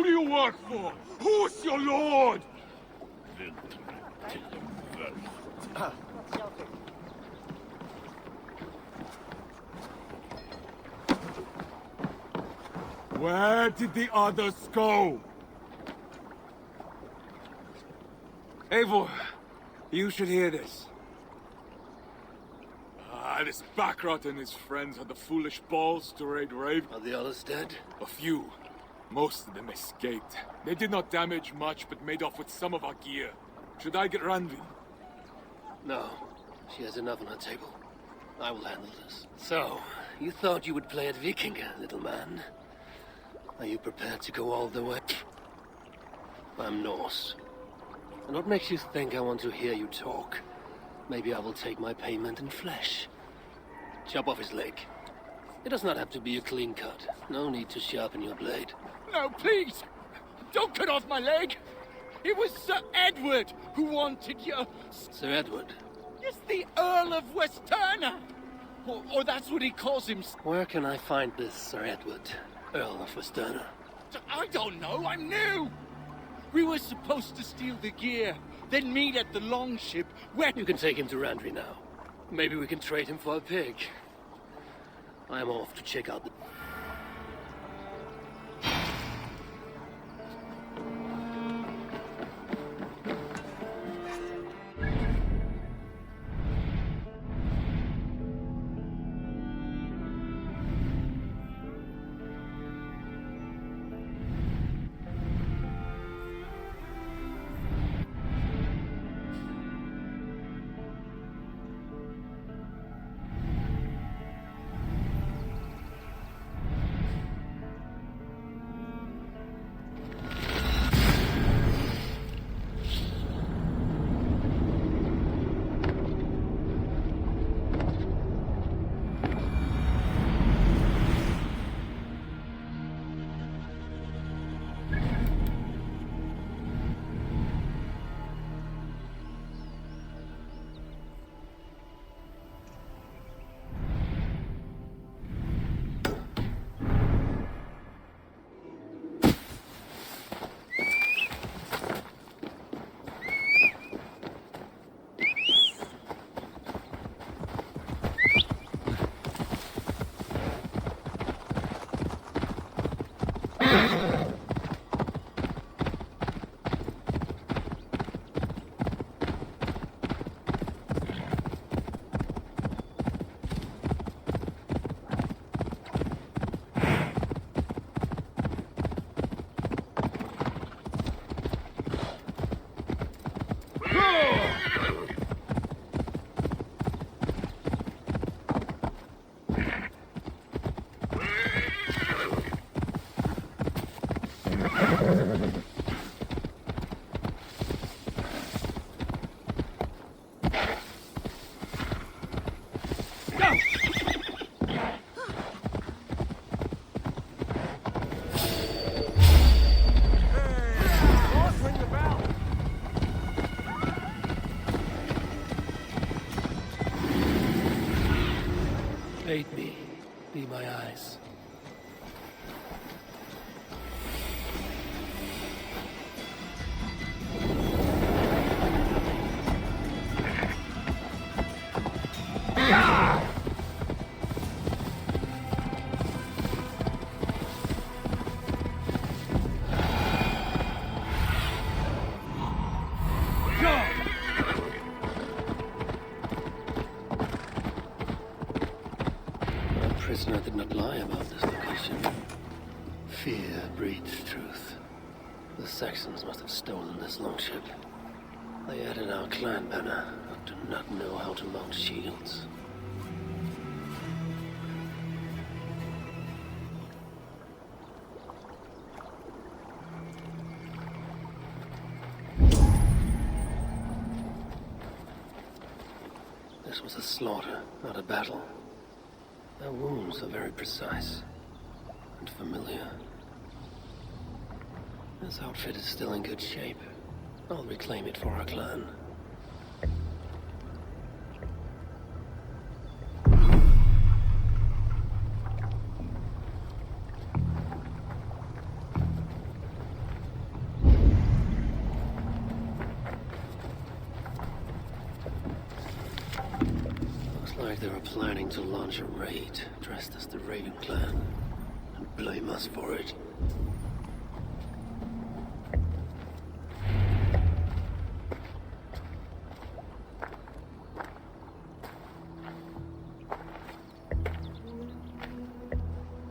do you work for? Who's your lord? Where did the others go? Eivor, you should hear this. This Baccarat and his friends had the foolish balls to raid Rave. Are the others dead? A few. Most of them escaped. They did not damage much, but made off with some of our gear. Should I get Randvi? No. She has enough on her table. I will handle this. So, you thought you would play at Viking, little man? Are you prepared to go all the way? I'm Norse. And what makes you think I want to hear you talk? Maybe I will take my payment in flesh. Chop off his leg. It does not have to be a clean cut. No need to sharpen your blade. No, please! Don't cut off my leg! It was Sir Edward who wanted you. Sir Edward? Yes, the Earl of Westerner! Or that's what he calls him. Where can I find this Sir Edward, Earl of Westerner? I don't know, I'm new! We were supposed to steal the gear, then meet at the longship where... You can take him to Randvi now. Maybe we can trade him for a pig. I'm off to check out the... Aid me. Be my eyes. Prisoner did not lie about this location. Fear breeds truth. The Saxons must have stolen this longship. They added our clan banner, but do not know how to mount shields. This was a slaughter, not a battle. Their wounds are very precise and familiar. This outfit is still in good shape. I'll reclaim it for our clan. like they were planning to launch a raid dressed as the Raven clan and blame us for it.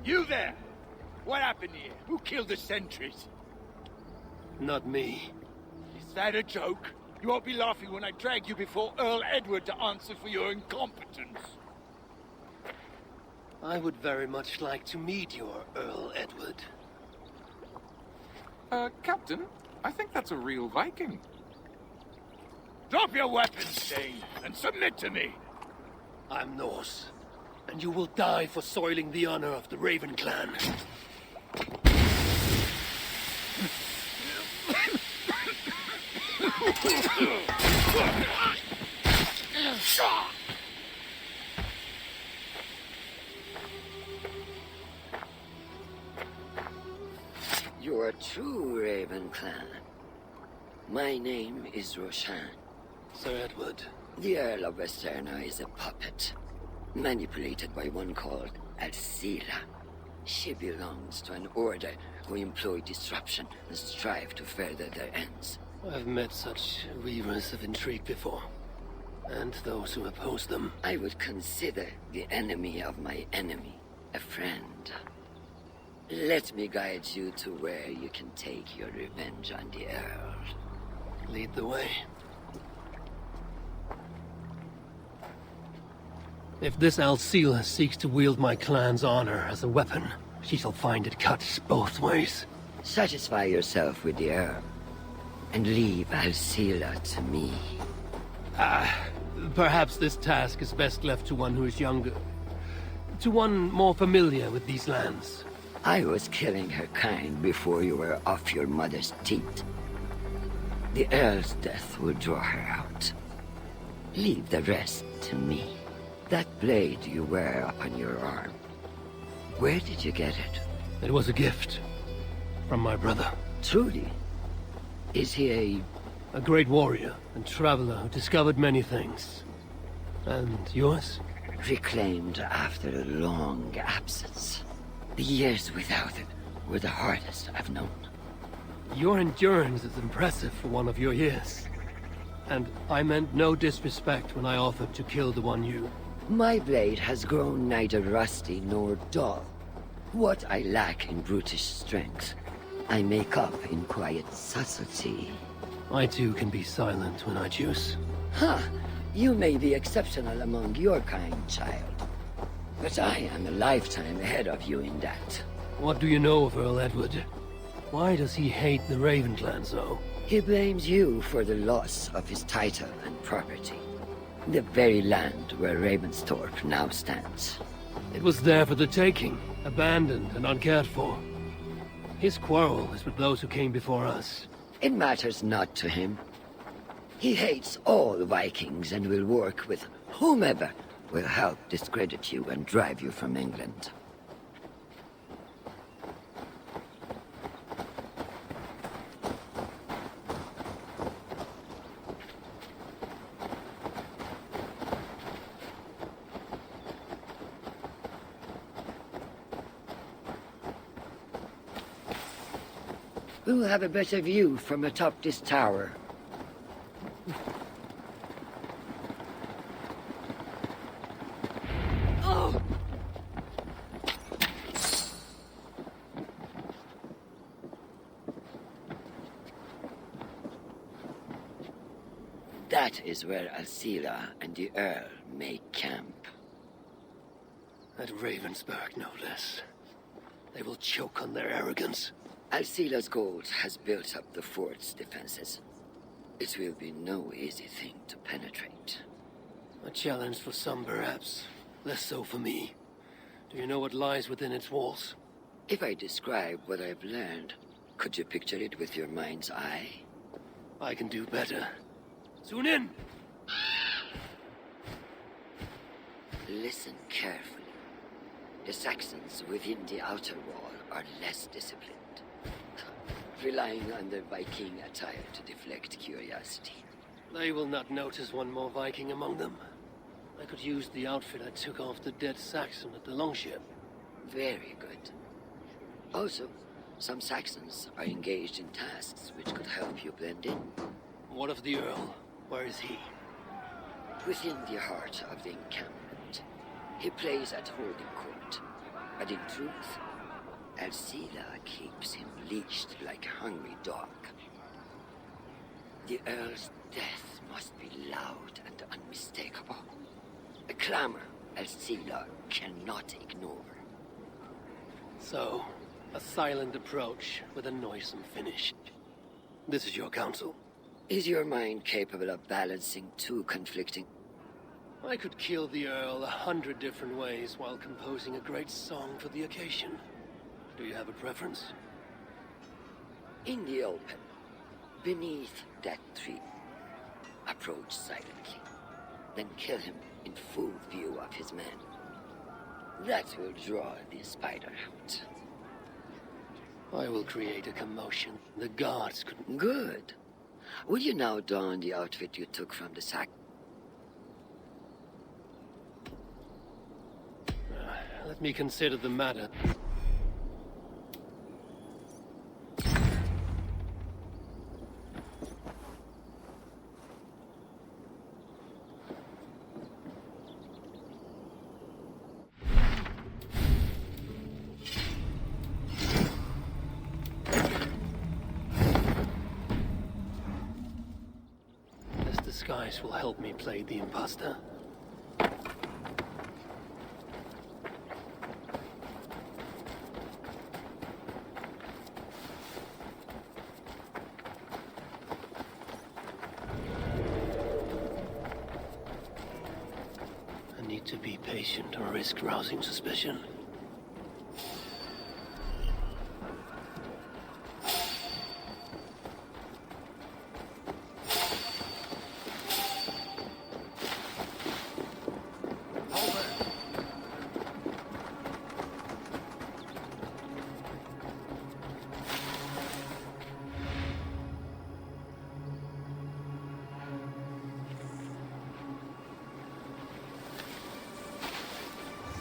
You there! What happened here? Who killed the sentries? Not me. Is that a joke? You won't be laughing when I drag you before Earl Edward to answer for your incompetence. I would very much like to meet your Earl Edward. Captain, I think that's a real Viking. Drop your weapons, Dane, and submit to me. I'm Norse, and you will die for soiling the honor of the Raven clan. You are true, Raven clan. My name is Roshan. Sir Edward. The Earl of Westerna is a puppet, manipulated by one called Alcila. She belongs to an order who employ disruption and strive to further their ends. I've met such weavers of intrigue before, and those who oppose them. I would consider the enemy of my enemy a friend. Let me guide you to where you can take your revenge on the Earl. Lead the way. If this Alcila seeks to wield my clan's honor as a weapon, she shall find it cuts both ways. Satisfy yourself with the Earl, and leave Alcila to me. Perhaps this task is best left to one who is younger. To one more familiar with these lands. I was killing her kind before you were off your mother's teat. The Earl's death will draw her out. Leave the rest to me. That blade you wear upon your arm, where did you get it? It was a gift from my brother. Truly? Is he A great warrior and traveler who discovered many things. And yours? reclaimed after a long absence? The years without it were the hardest I've known. Your endurance is impressive for one of your years. And I meant no disrespect when I offered to kill the one you... My blade has grown neither rusty nor dull. What I lack in brutish strength, I make up in quiet subtlety. I too can be silent when I choose. Huh. You may be exceptional among your kind, child. But I am a lifetime ahead of you in that. What do you know of Earl Edward? Why does he hate the Raven clan so? He blames you for the loss of his title and property. The very land where Ravensthorpe now stands. It was there for the taking, abandoned and uncared for. His quarrel is with those who came before us. It matters not to him. He hates all Vikings and will work with whomever will help discredit you and drive you from England. We'll have a better view from atop this tower. Oh! That is where Alcila and the Earl make camp. At Ravensburg, no less. They will choke on their arrogance. Alcila's gold has built up the fort's defenses. It will be no easy thing to penetrate. A challenge for some, perhaps. Less so for me. Do you know what lies within its walls? If I describe what I've learned, could you picture it with your mind's eye? I can do better. Tune in! Listen carefully. The Saxons within the outer wall are less disciplined, relying on their Viking attire to deflect curiosity. They will not notice one more Viking among them. I could use the outfit I took off the dead Saxon at the longship. Very good. Also, some Saxons are engaged in tasks which could help you blend in. What of the Earl? Where is he? Within the heart of the encampment, he plays at holding court. But in truth, Alcila keeps him leashed like a hungry dog. The Earl's death must be loud and unmistakable. A clamor Alcila cannot ignore. So, a silent approach with a noisome finish. This is your counsel. Is your mind capable of balancing two conflicting? I could kill the Earl 100 different ways while composing a great song for the occasion. Do you have a preference? In the open, beneath that tree, approach silently, then kill him in full view of his men. That will draw the spider out. I will create a commotion the guards couldn't... Good. Will you now don the outfit you took from the sack? Let me consider the matter. This disguise will help me play the imposter. To be patient or risk rousing suspicion.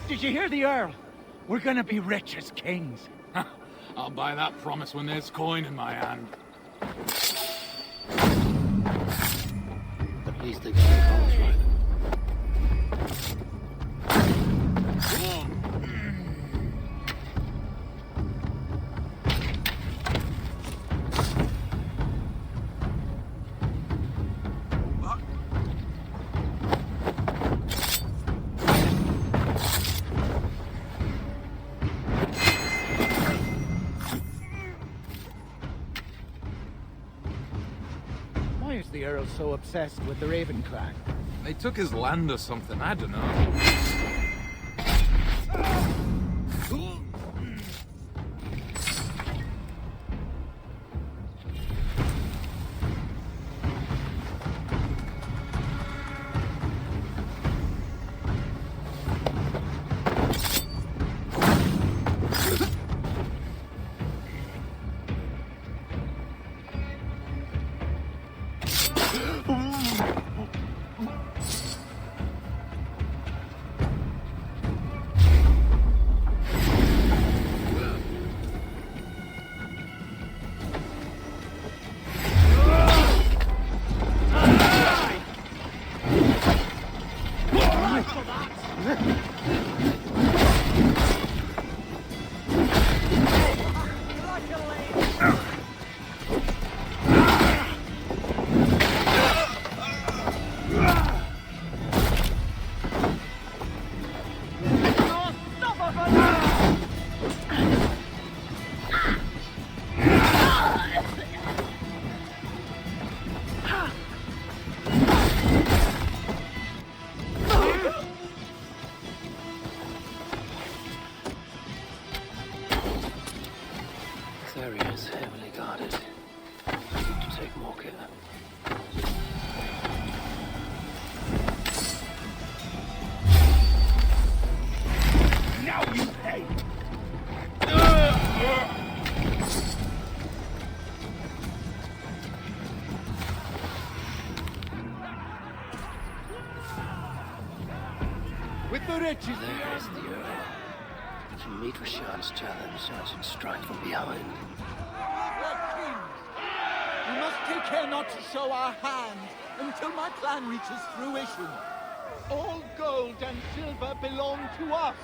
Did you hear the Earl? We're gonna be rich as kings. I'll buy that promise when there's coin in my hand. At least they got the calls right. Why is the Earl so obsessed with the Raven clan? They took his land or something, I don't know. with the riches. There is the Earl. To meet Rashan's challenge, I should strike from behind. Like kings, we must take care not to show our hand until my plan reaches fruition. All gold and silver belong to us.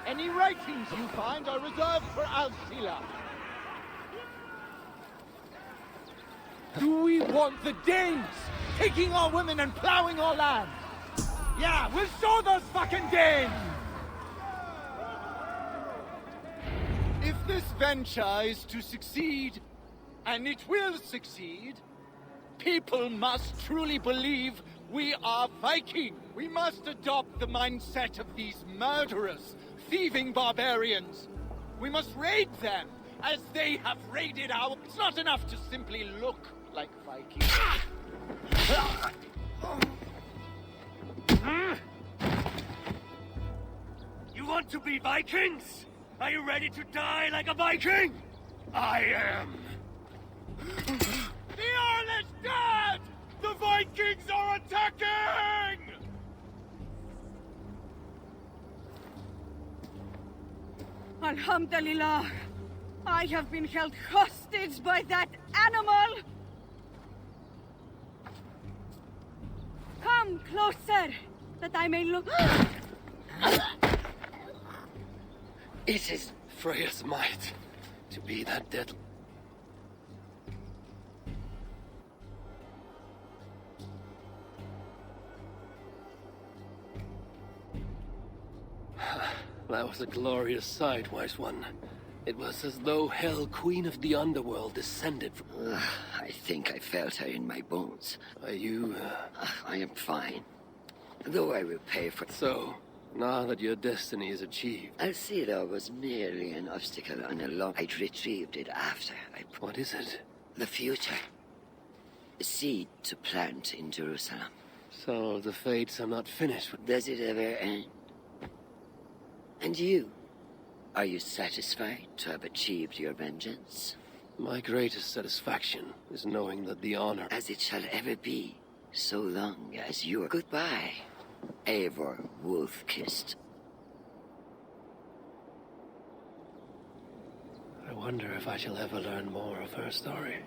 Any writings you find are reserved for Alcila. Do we want the Danes taking our women and plowing our land? Yeah, we'll show those fucking Danes! If this venture is to succeed, and it will succeed, people must truly believe we are Viking. We must adopt the mindset of these murderous, thieving barbarians. We must raid them as they have raided our... It's not enough to simply look like Vikings. You want to be Vikings? Are you ready to die like a Viking? I am. The Earl is dead! The Vikings are attacking! Alhamdulillah, I have been held hostage by that animal. Come closer, that I may look. It is Freya's might to be that deadly. That was a glorious sight, wise one. It was as though Hell, queen of the underworld, descended from... I think I felt her in my bones. Are you... I am fine. Though I will pay for... So, now that your destiny is achieved... Alcila was merely an obstacle on a long... I'd retrieved it after I... What is it? The future. A seed to plant in Jerusalem. So, the fates are not finished with... Does it ever end? And you? Are you satisfied to have achieved your vengeance? My greatest satisfaction is knowing that the honor... As it shall ever be, so long as you are... Goodbye, Eivor Wolf-Kissed. I wonder if I shall ever learn more of her story.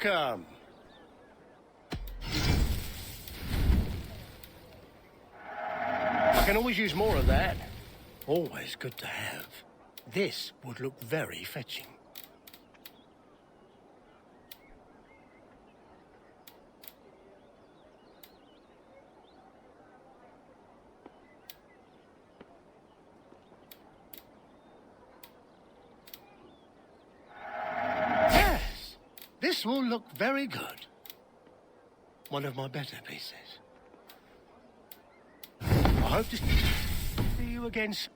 Welcome. I can always use more of that. Always good to have. This would look very fetching. Yes! This will look very good. One of my better pieces. I hope to see you again soon.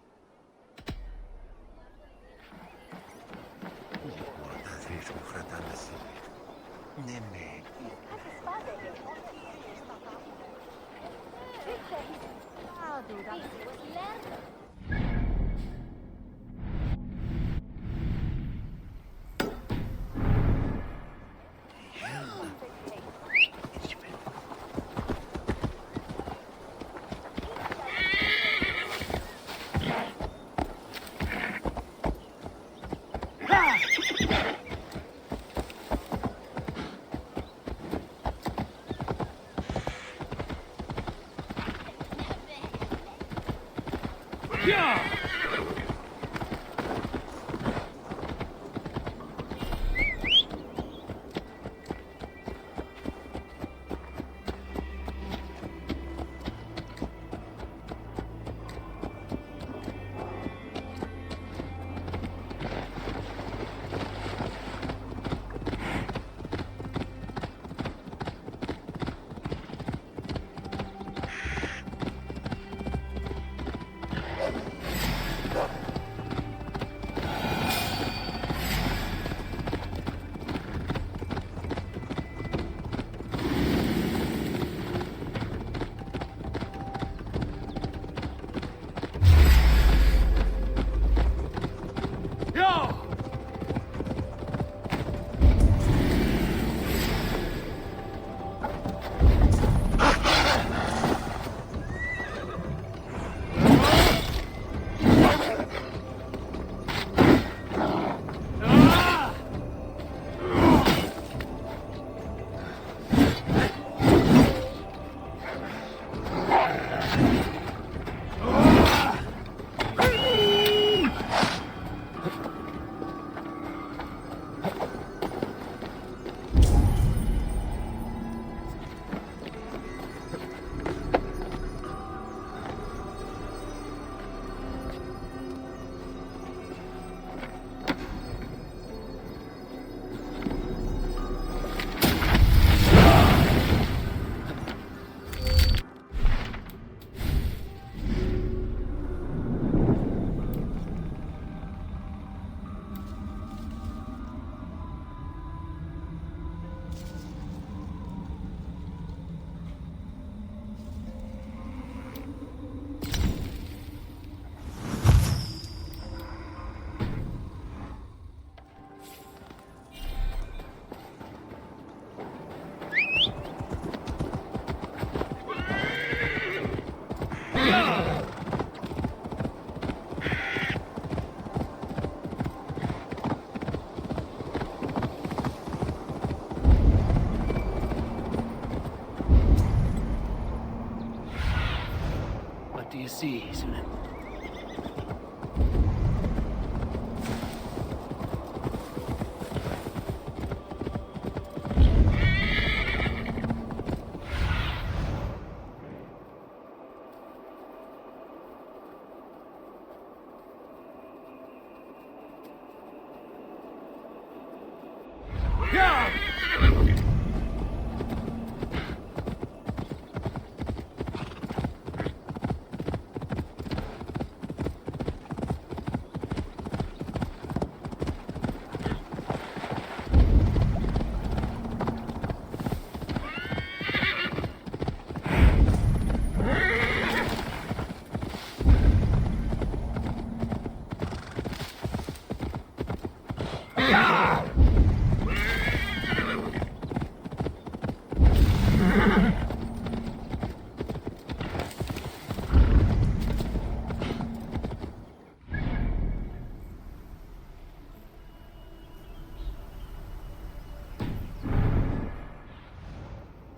See, isn't it?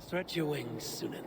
Stretch your wings, Sunan.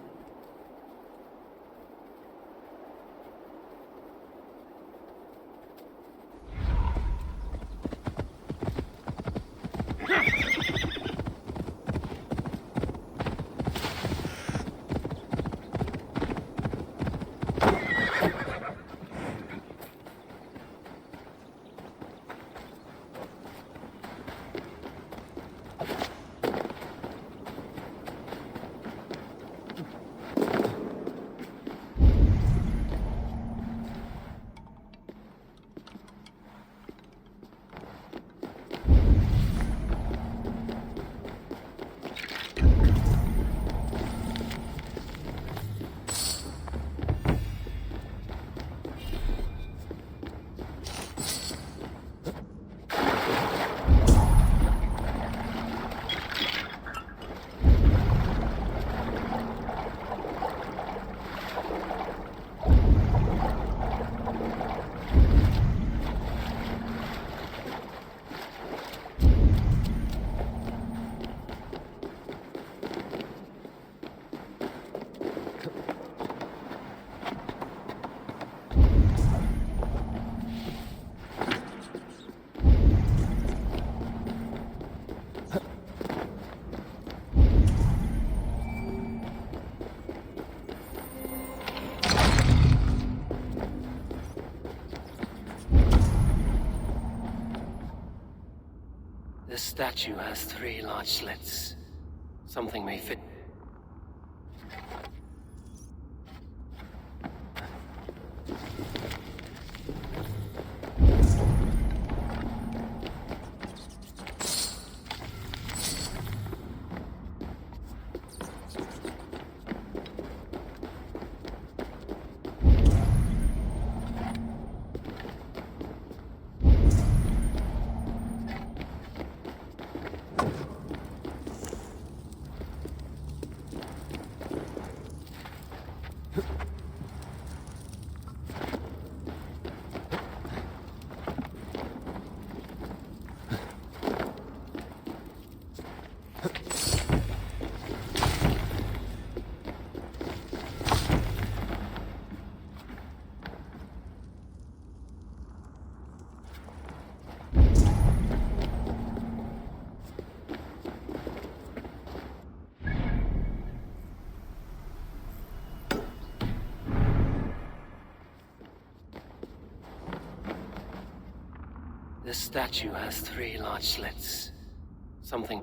This statue has 3 large slits. Something may fit. This statue has 3 large slits. Something...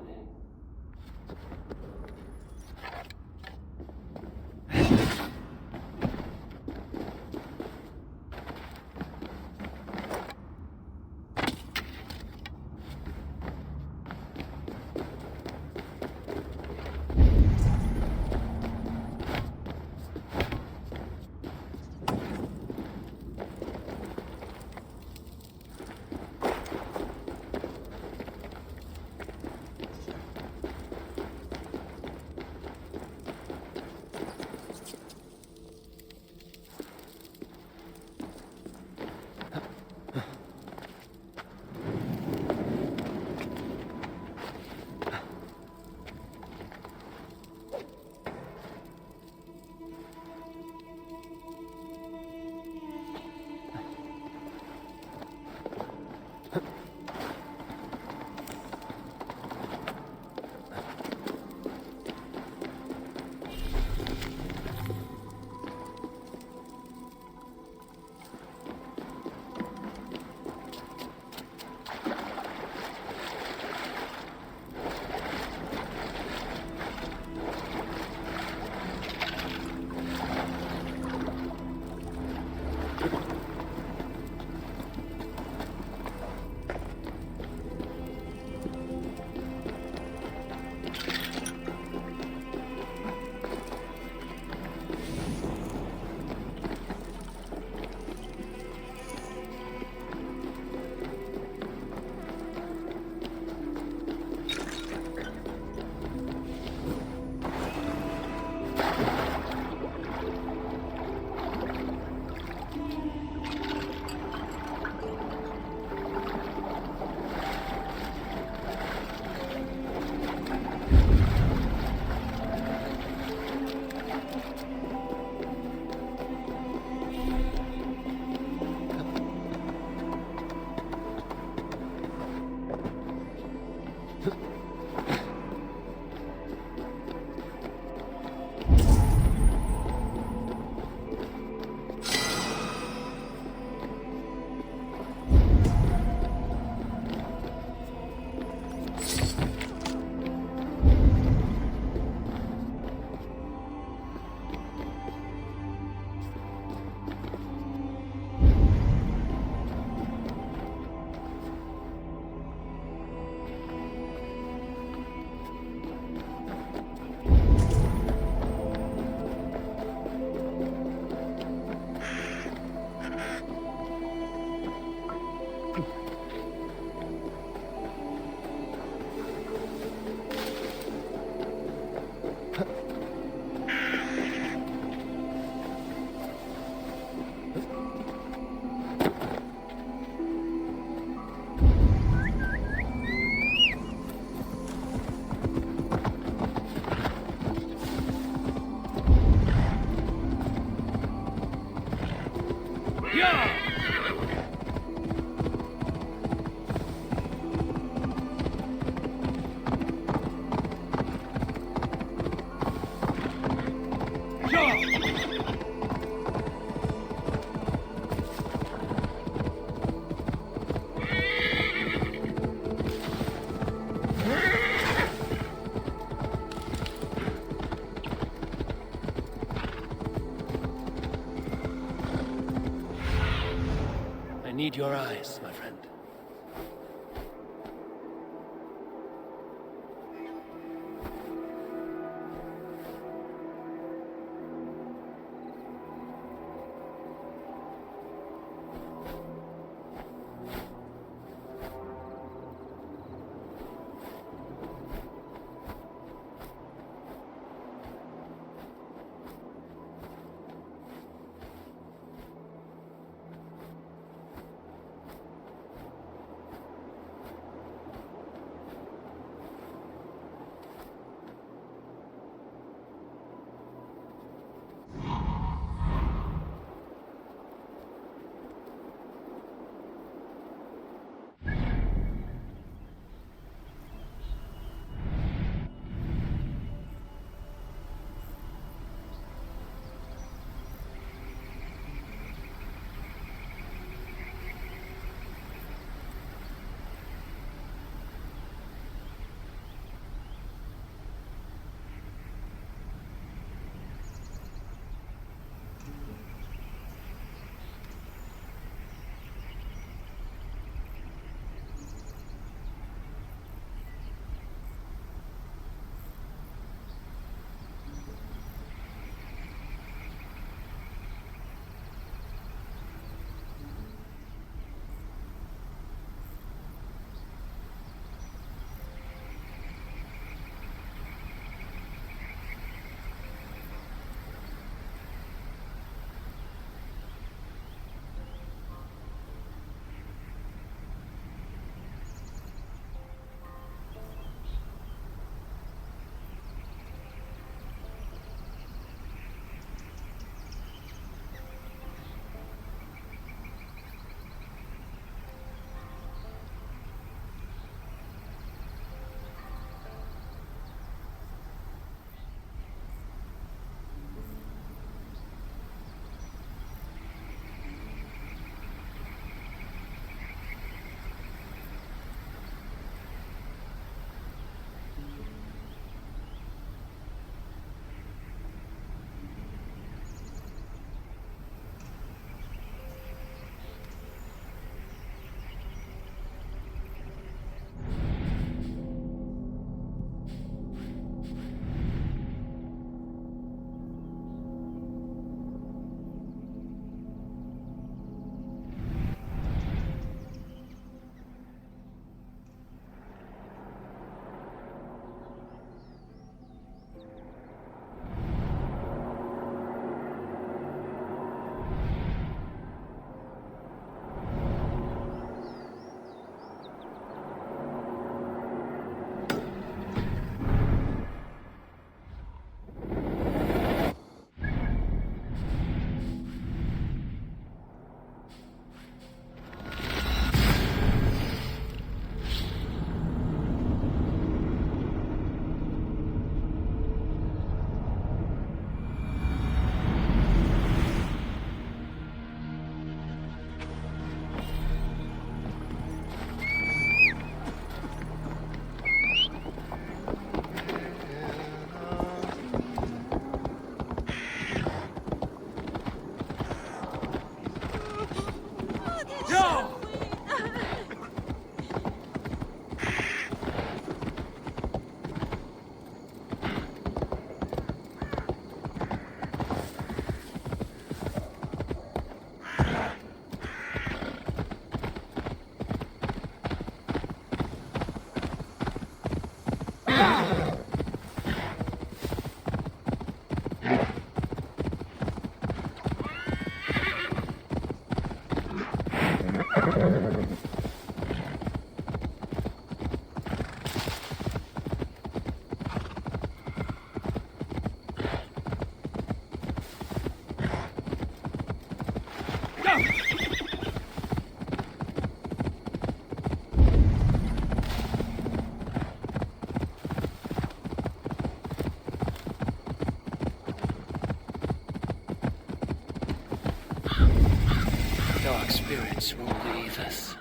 I need your eyes, my friend. Go! dark spirits rule the ethers.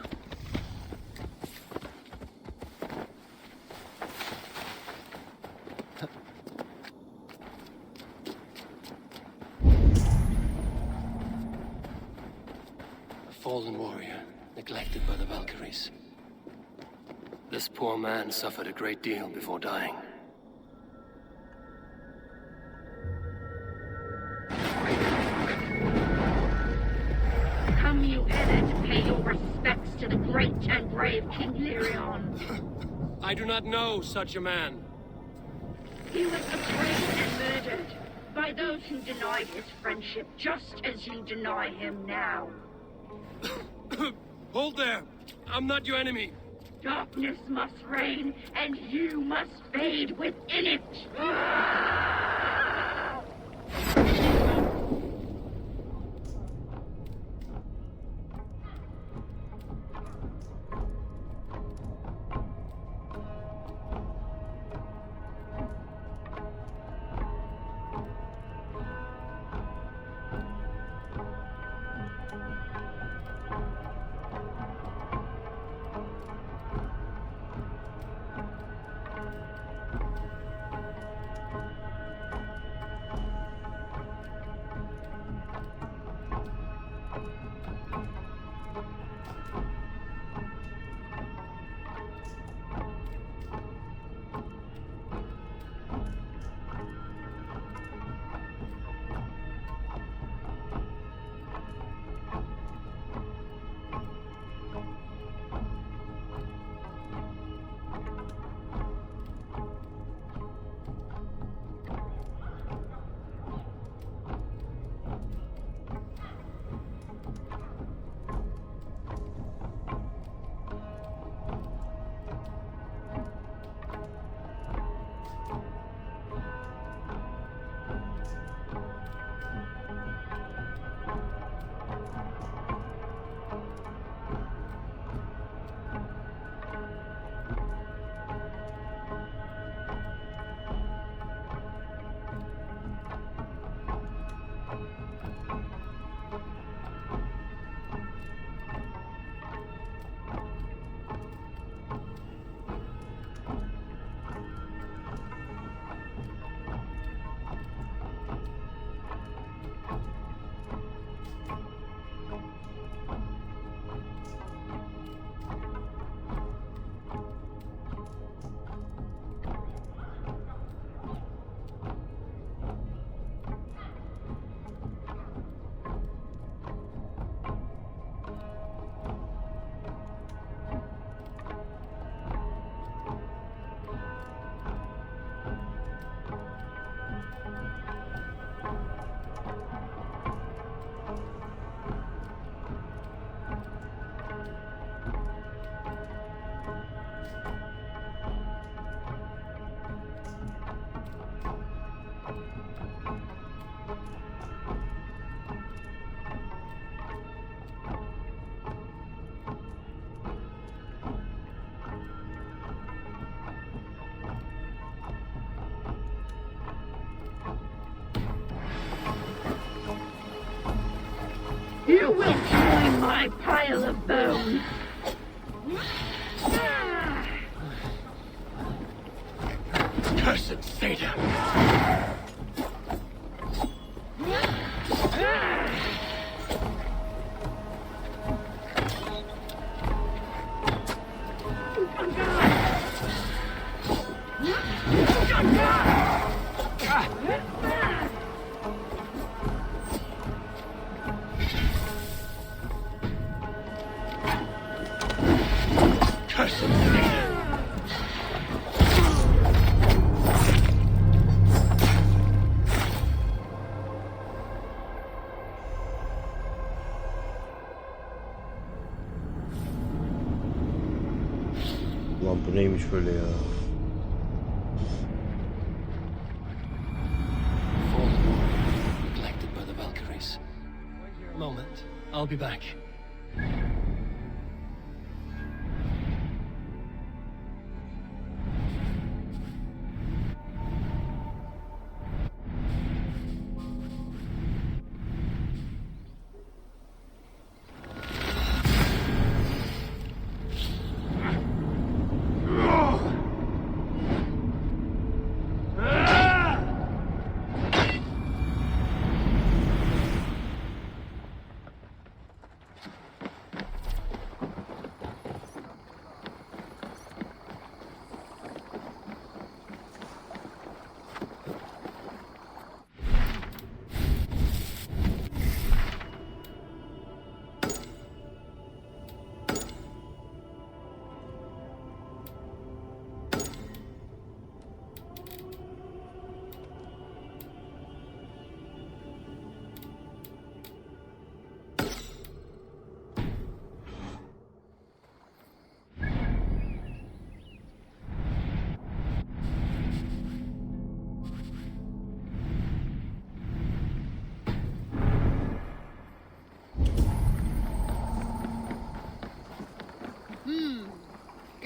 A fallen warrior, neglected by the Valkyries. This poor man suffered a great deal before dying. Come, you Edda, to pay your respects to the great and brave King Lyrion. I do not know such a man. He was betrayed and murdered by those who denied his friendship, just as you deny him now. Hold there! I'm not your enemy! Darkness must reign, and you must fade within it. You will join my pile of bones. Cursed Satan! Ulan bu neymiş böyle ya? Neglected by the Valkyries. Moment, I'll be back.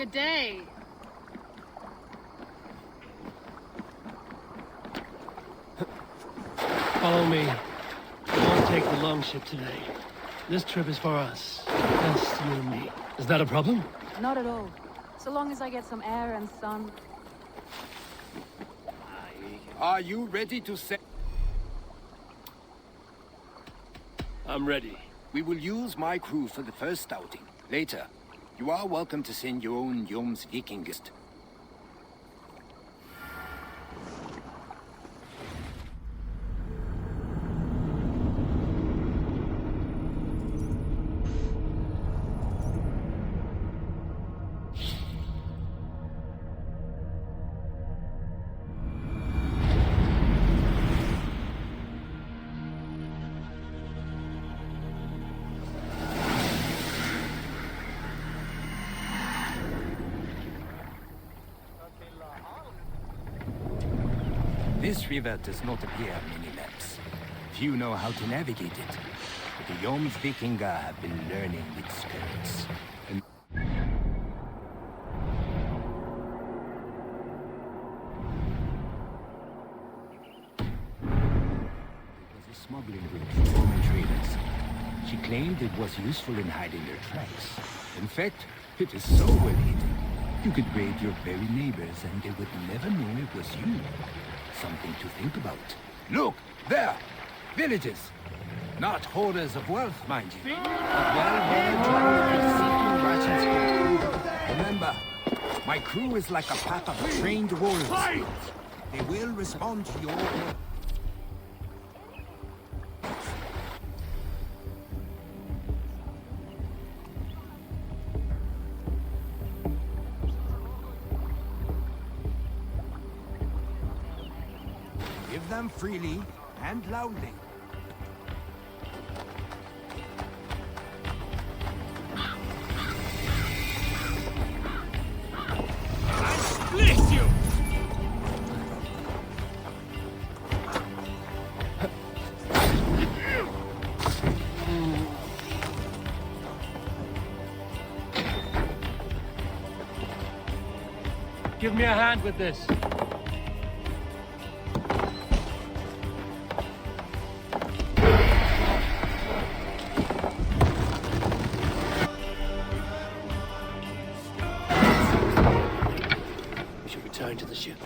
Good day. Follow me. We won't take the long ship today. This trip is for us. Just you and me. Is that a problem? Not at all. So long as I get some air and sun. Are you ready to set? I'm ready. We will use my crew for the first outing. Later, you are welcome to send your own Joms Vikingest. This river does not appear many maps. Few know how to navigate it. But the Joms Vikinga have been learning its skirts. And it was a smuggling route for Roman traders. She claimed it was useful in hiding their tracks. In fact, it is so well hidden. You could raid your very neighbors and they would never know it was you. Something to think about. Look, there! Villages! Not hoarders of wealth, mind you. But well-trained seeking rations for food. Remember, my crew is like a pack of trained wolves. They will respond to your order. Give them freely and loudly. I split you! Give me a hand with this. To the ship.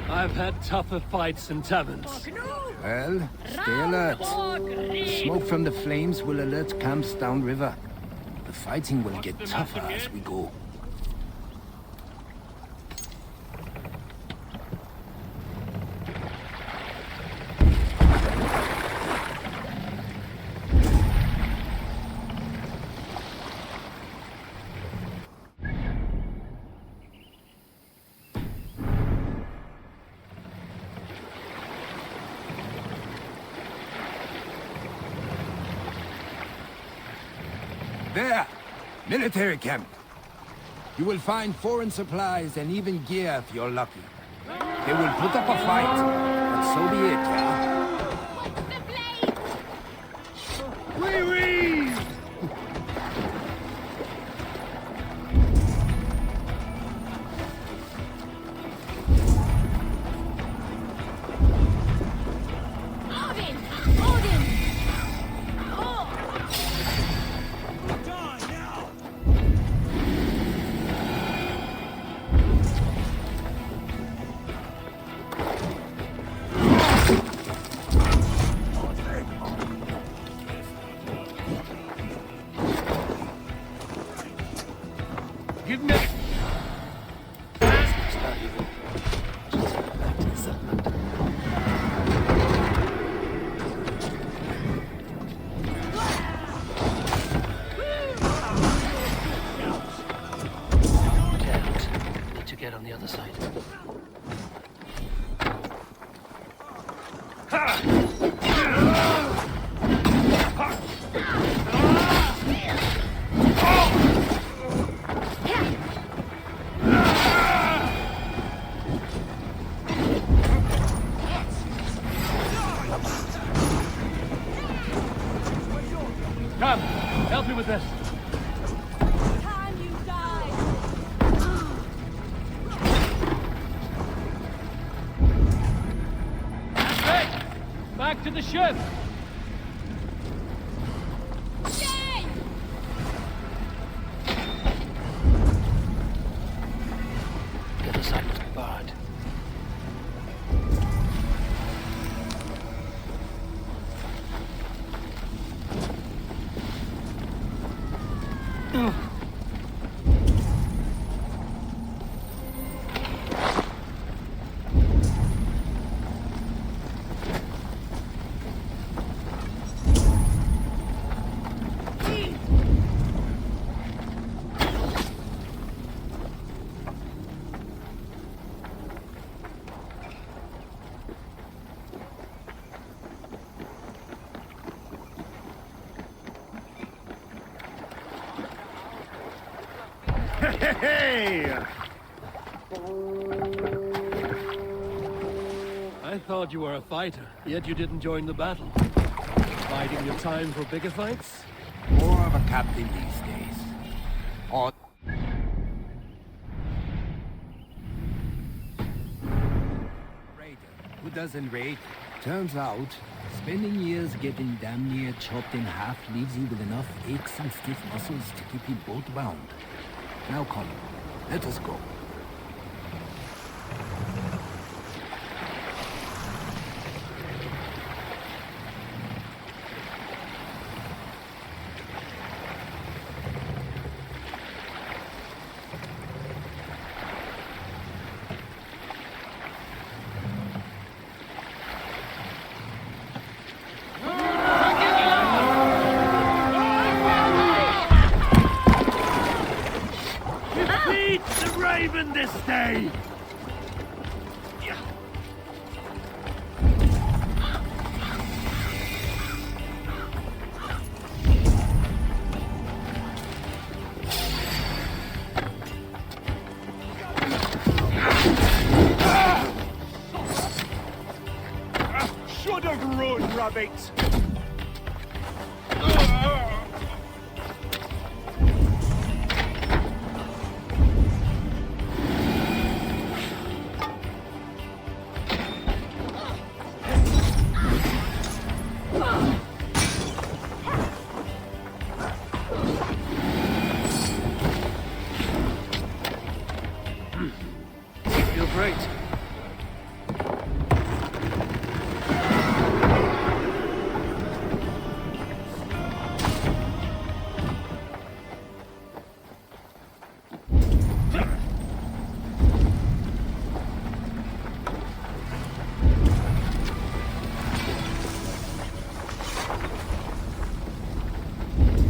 I've had tougher fights in taverns. Well, stay alert. Smoke from the flames will alert camps downriver. The fighting will get tougher as we go. There! Military camp. You will find foreign supplies and even gear if you're lucky. They will put up a fight, but so be it, yeah? Wee-wee! Give me... It's valuable. Just send it back to the settlement. Can't. Need to get on the other side. Come, help me with this. Can you die? Right, back to the ship. The other side was barred. Hey! I thought you were a fighter, yet you didn't join the battle. Biding your time for bigger fights? More of a captain these days. Or... Raider. Who doesn't raid? Turns out, spending years getting damn near chopped in half leaves you with enough aches and stiff muscles to keep you boat bound. Now come, let us go. This day! Should have run, rabbit! Feel great.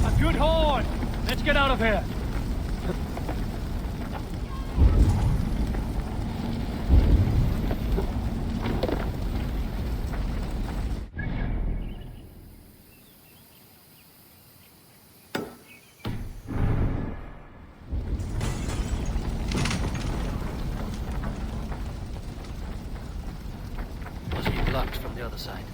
A good horn! Let's get out of here! Must be blocked from the other side.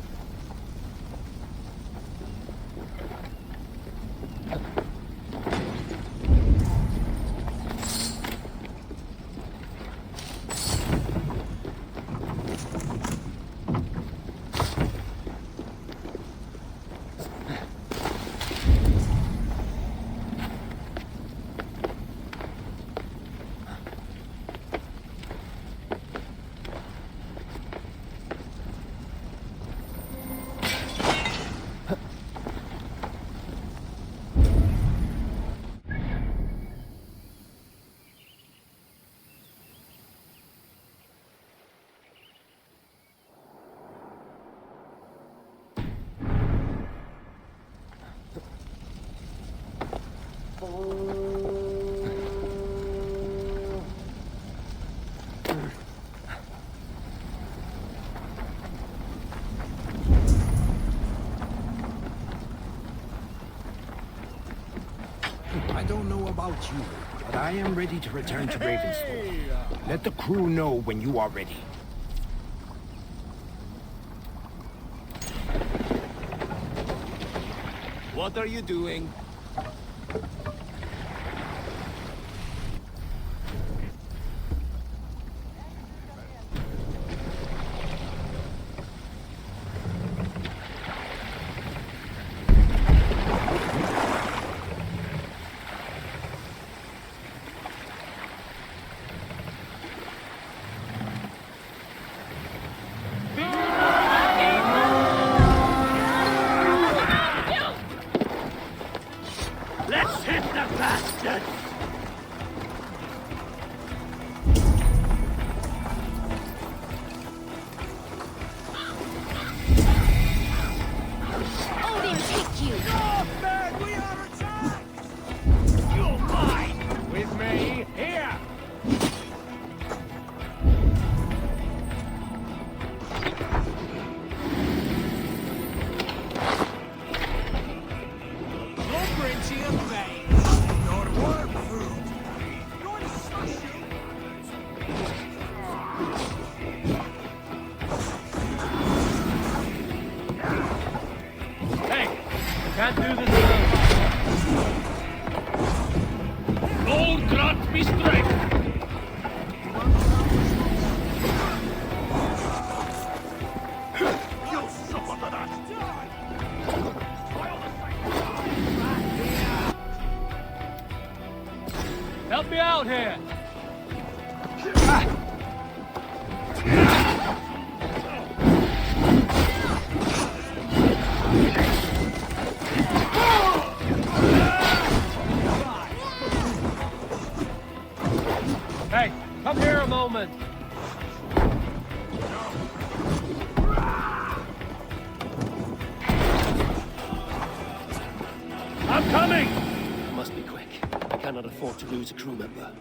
I don't know about you, but I am ready to return to Ravensthorpe. Let the crew know when you are ready. What are you doing? Let's hit the bastard! Odin, take you! You're mine! With me, here! Can't do this alone. Lord grant me strength! You'll suffer for that! Help me out here! Hey, come here a moment. I'm coming! I must be quick. I cannot afford to lose a crew member.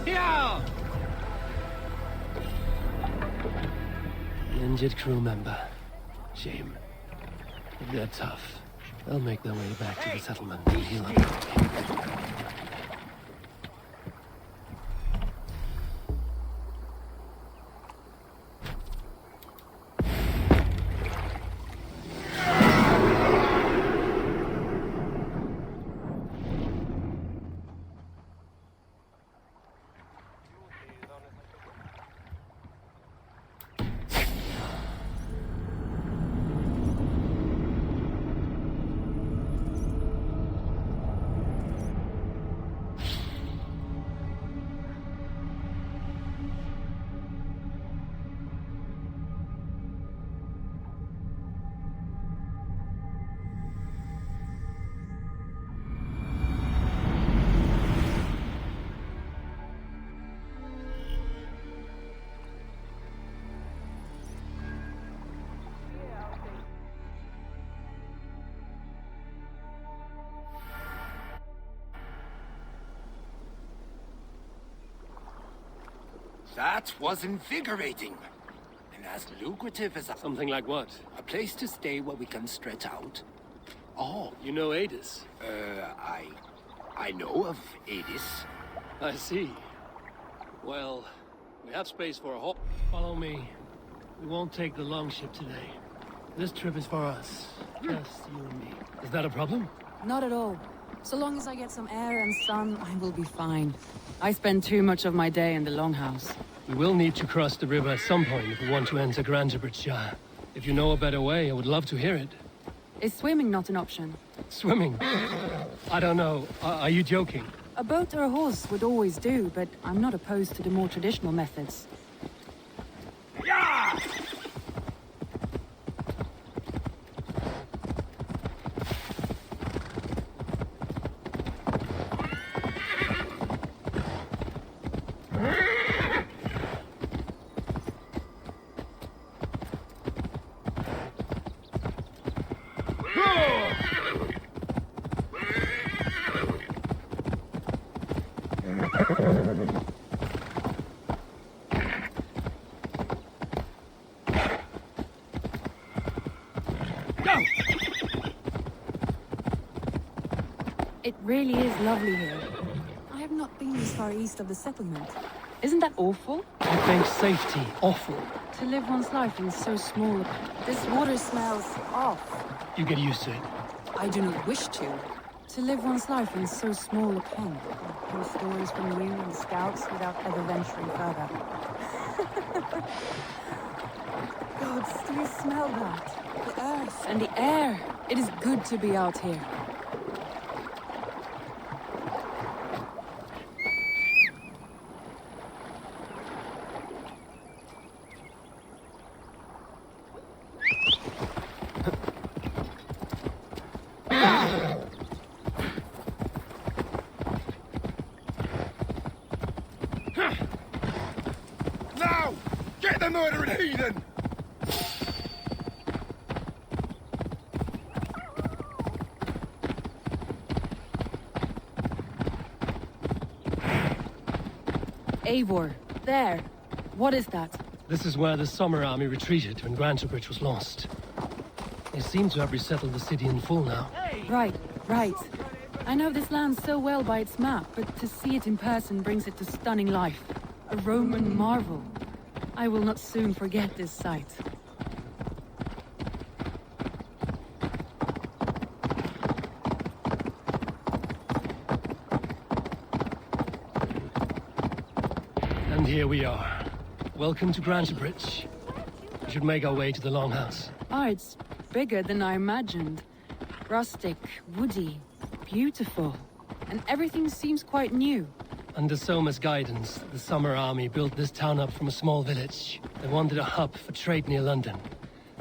Yeah! An injured crew member. Shame. But they're tough. They'll make their way back to the settlement and heal up. That was invigorating. And as lucrative as Something like what? a place to stay where we can stretch out. Oh, You know Adis? I know of Adis. I see. Well, we have space for a hop. Follow me. We won't take the long ship today. This trip is for us. Just you and me. Is that a problem? Not at all. So long as I get some air and sun, I will be fine. I spend too much of my day in the longhouse. We will need to cross the river at some point if we want to enter Grangerbridgeshire. If you know a better way, I would love to hear it. Is swimming not an option? Swimming? I don't know. Are you joking? A boat or a horse would always do, but I'm not opposed to the more traditional methods. It really is lovely here. I have not been this far east of the settlement. Isn't that awful? I think safety awful. To live one's life in so small... This water smells off. You get used to it. I do not wish to. To live one's life in so small a pen. Hear stories from you and scouts without ever venturing further. Gods, do you smell that? The earth and the air. It is good to be out here. Now! Get the murdering heathen! Eivor, there. What is that? This is where the Summer Army retreated when Grangerbridge was lost. They seem to have resettled the city in full now. Right, right. I know this land so well by its map, but to see it in person brings it to stunning life. A Roman marvel. I will not soon forget this sight. And here we are. Welcome to Grangerbridge. We should make our way to the Longhouse. Ah, it's bigger than I imagined. Rustic, woody, beautiful. And everything seems quite new. Under Soma's guidance, the Summer Army built this town up from a small village. They wanted a hub for trade near London,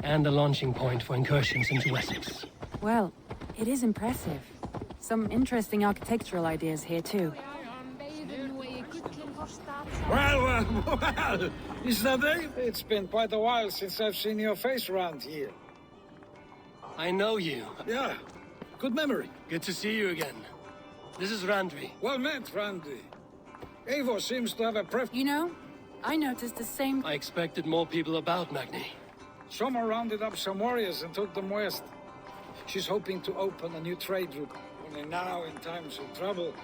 and a launching point for incursions into Wessex. Well, it is impressive. Some interesting architectural ideas here too. Well, is that it? It's been quite a while since I've seen your face around here. I know you. Yeah, good memory. Good to see you again. This is Randvi. Well met, Randvi. Eivor seems to have a preference. You know, I noticed the same... I expected more people about, Magni. Summer rounded up some warriors and took them west. She's hoping to open a new trade route. Only now, in times of trouble,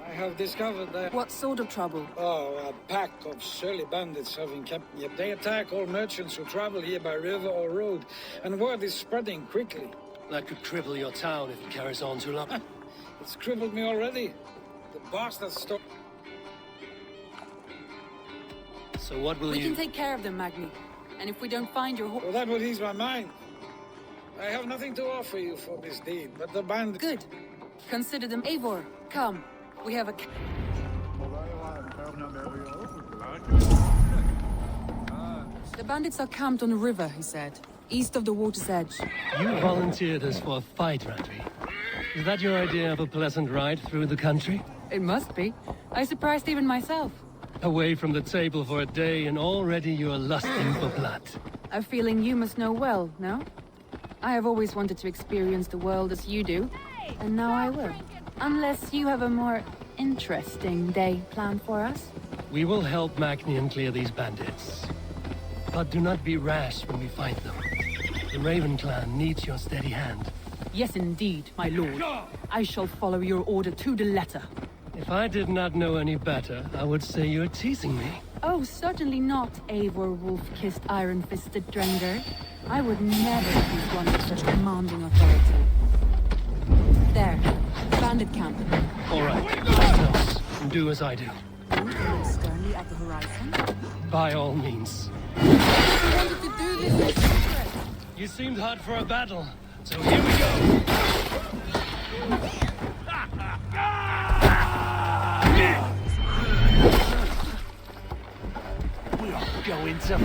I have discovered that... What sort of trouble? Oh, a pack of surly bandits having kept me up. They attack all merchants who travel here by river or road, and word is spreading quickly. That could cripple your town if it carries on too long. It's crippled me already. The bastards stop... So what will We you... can take care of them, Magni. And if we don't find your horse... Well, that would ease my mind. I have nothing to offer you for this deed, but the band... Good. Consider them... Eivor, come. We have a... The bandits are camped on the river, he said. East of the water's edge. You volunteered us for a fight, Randvi. Is that your idea of a pleasant ride through the country? It must be. I surprised even myself. Away from the table for a day and already you are lusting for blood. A feeling you must know well, no? I have always wanted to experience the world as you do, and now I will. Unless you have a more interesting day planned for us. We will help Macnian clear these bandits. But do not be rash when we fight them. The Raven clan needs your steady hand. Yes, indeed, my lord. I shall follow your order to the letter. If I did not know any better, I would say you're teasing me. Oh, certainly not, Eivor wolf-kissed iron-fisted Drenger. I would never accuse one of such commanding authority. There, bandit camp. All right, close. Do as I do. Looking sternly at the horizon. By all means. You wanted to do this in secret. You seemed hot for a battle, so here we go. We are going to...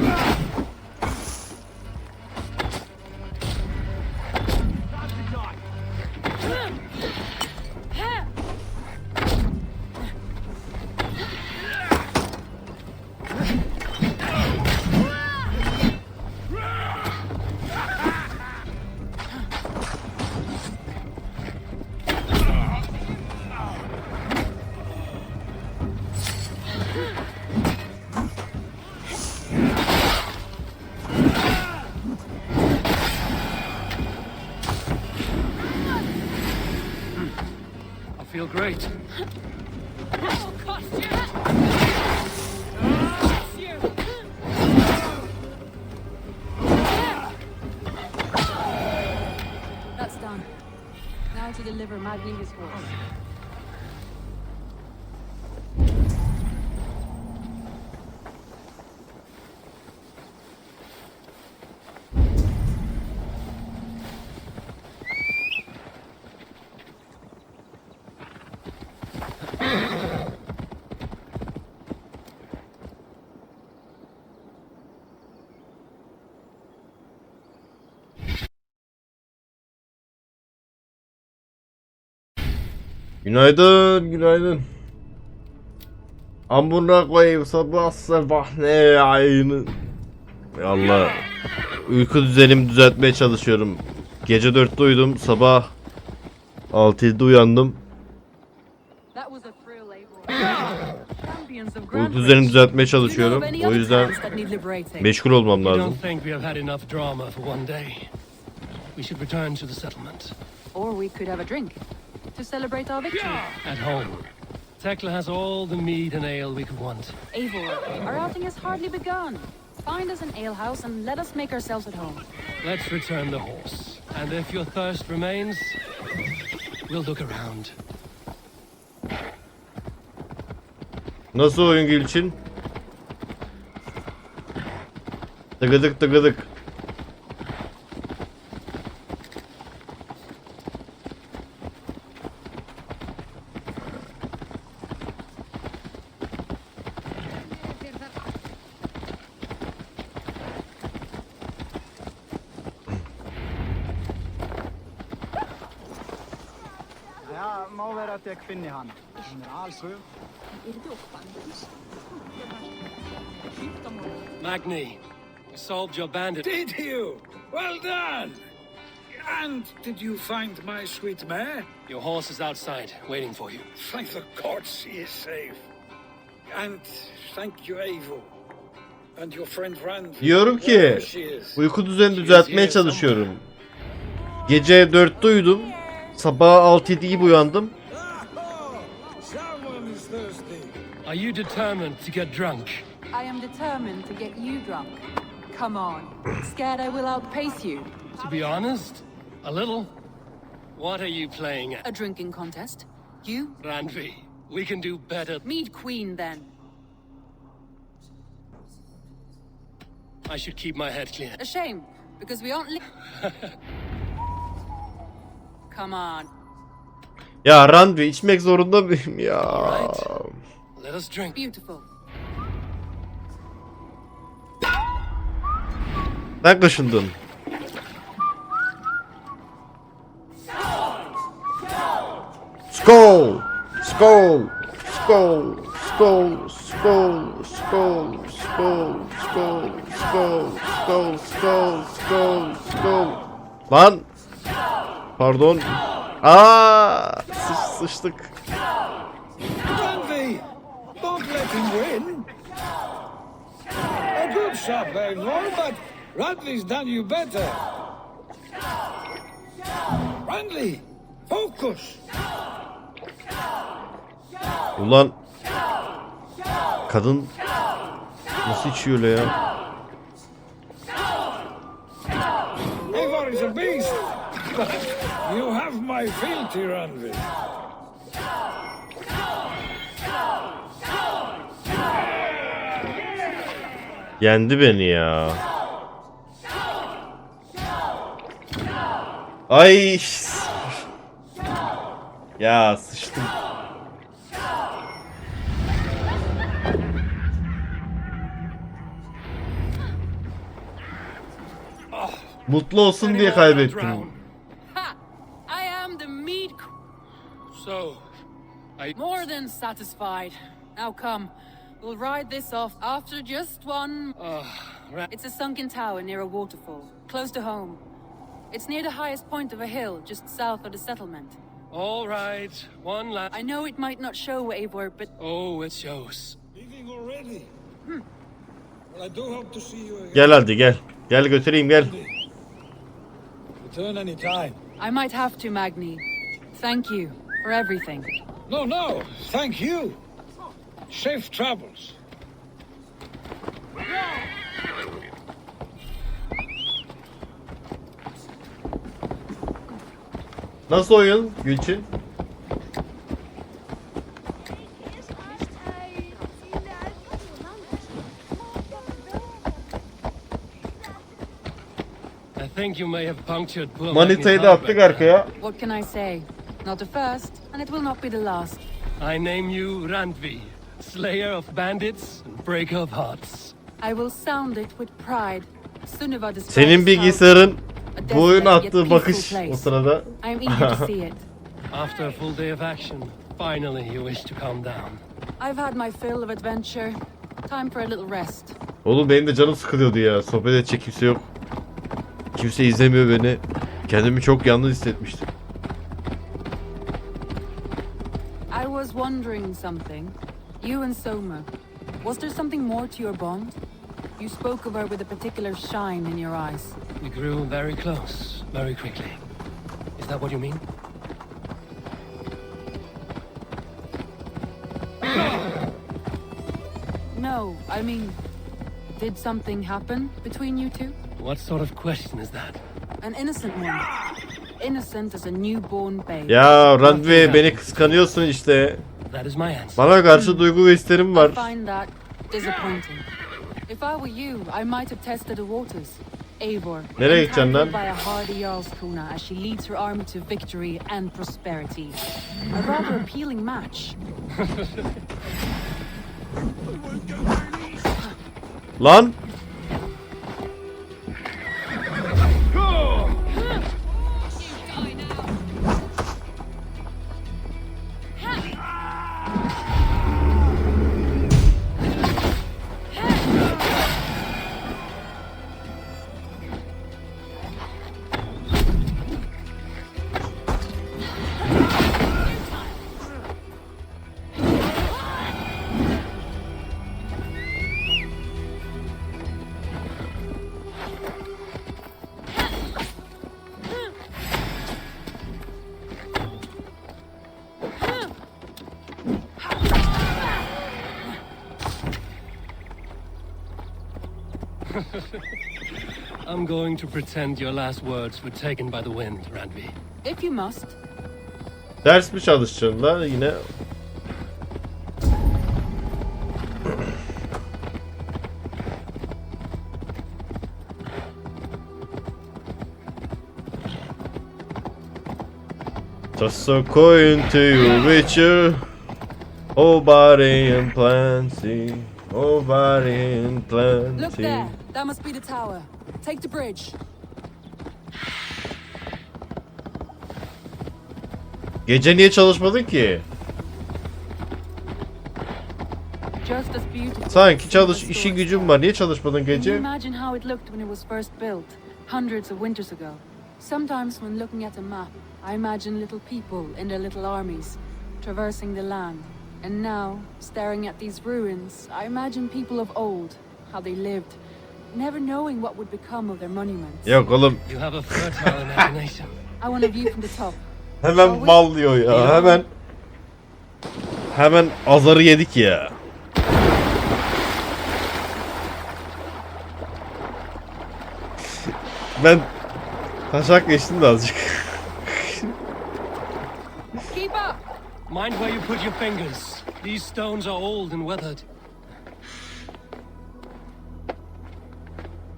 feel great. Oh, cost you! That's done. Now to deliver Magni's horse. Günaydın, günaydın. Amına koyayım sabah ne yayını. Allah. Uyku düzenimi düzeltmeye çalışıyorum. Gece 4'te uyudum, sabah 6'da uyandım. Uyku düzenimi düzeltmeye çalışıyorum. O yüzden meşgul olmam lazım. Or we could have a drink to celebrate our victory. At home. Tekla has all the mead and ale we could want. Eivor, our outing has hardly begun. Find us an alehouse and let us make ourselves at home. Let's return the horse. And if your thirst remains, we'll look around. Nasıl oyun Gülçin? Tıgıdık tıgıdık. Magni, you solved your bandit. Did you? Well done! And did you find my sweet mare? Your horse is outside, waiting for you. Thank the gods she is safe. And thank you, Eivor. And your friend Rand. Diyorum ki uyku düzenini düzeltmeye çalışıyorum. Gece 4'te uyudum. Sabah 6-7 gibi uyandım. Are you determined to get drunk? I am determined to get you drunk. Come on. Scared I will outpace you? To be honest, a little. What are you playing at? A drinking contest. You? Randvi, we can do better. Mead Queen, then. I should keep my head clear. A shame, because we aren't Come on. Ya Randvi içmek zorunda mıyım ya? Let us drink. Beautiful. Ben kaşındım. Skol! Skol! Skol! Skol! Skol! Skol! Skol! Skol! Skol! Skol! Skol! Skol! Skol! Lan! Pardon. Aa! Sıçtık. Randvi! Don't let him win. A good shot, Eivor, but Radley's done you better. Radley, focus. Ulan kadın nasıl içiyor öyle ya? Eivor is a beast, but you have my fealty, Radley. Yendi beni ya. Ay. Ya sıçtım. Mutlu olsun diye kaybettim. Ha! I am the meat. So, More than satisfied. Now come. We'll ride this off after just one. It's a sunken tower near a waterfall, close to home. It's near the highest point of a hill, just south of the settlement. all right, one last. I know it might not show, Eivor, but Oh, it shows. Leaving already? Well, I do hope to see you again. Gel hadi gel. Gel götüreyim gel. Return any time. I might have to, Magni. Thank you for everything. No, thank you. Safe travels. Nasıl oyun Gülçin? I think you may have punctured poor Manitayı Magnus' da attık heart. arkaya. What can I say? Not the first, and it will not be the last. I name you Randvi, slayer of bandits and breaker of hearts. I will sound it with pride. Sunniva describes Senin how bilgisayarın a bu oyuna desolate yet attığı peaceful bakış place. o sırada. I am eager to see it. After a full day of action, finally you wish to calm down. I've had my fill of adventure. Time for a little rest. Oğlum benim de canım sıkılıyordu ya. Sohbet edecek kimse yok. Kimse izlemiyor beni. Kendimi çok yalnız hissetmiştim. I was wondering something. You and Soma. Was there something more to your bond? You spoke of her with a particular shine in your eyes. We grew very close, very quickly. Is that what you mean? No, I mean, did something happen between you two? What sort of question is that? An innocent one. Innocent as a newborn babe. Ya Randvi beni kıskanıyorsun işte. That is my answer. Bana karşı duygu ve hislerim var. I find that disappointing. If I were you, I might have tested the waters. Eivor, Nereye gideceksin lan? by a hardy Jarlskona as she leads her army to victory and prosperity. A rather appealing match. Lan! I'm going to pretend your last words were taken by the wind, Randvi. If you must. Ders mi çalışacaksın lan yine? Toss a coin to your witcher. Oh body and plenty. Oh body and plenty. Look there. That must be the tower. Take the bridge. Gece niye çalışmadın ki? Just as beautiful. Sanki çalış, işin gücün var. Niye çalışmadın Can you gece? imagine how it looked when it was first built, hundreds of winters ago? Sometimes when looking at a map, I imagine little people in their little armies, traversing the land, And now, staring at these ruins, I imagine people of old, how they lived, never knowing what would become of their monuments. Yok oğlum. You have a fertile imagination. I want a view from the top. Hemen mal diyor ya. Hemen azarı yedik ya. Ben taşak geçtim de azıcık. Keep up! Mind where you put your fingers. These stones are old and weathered.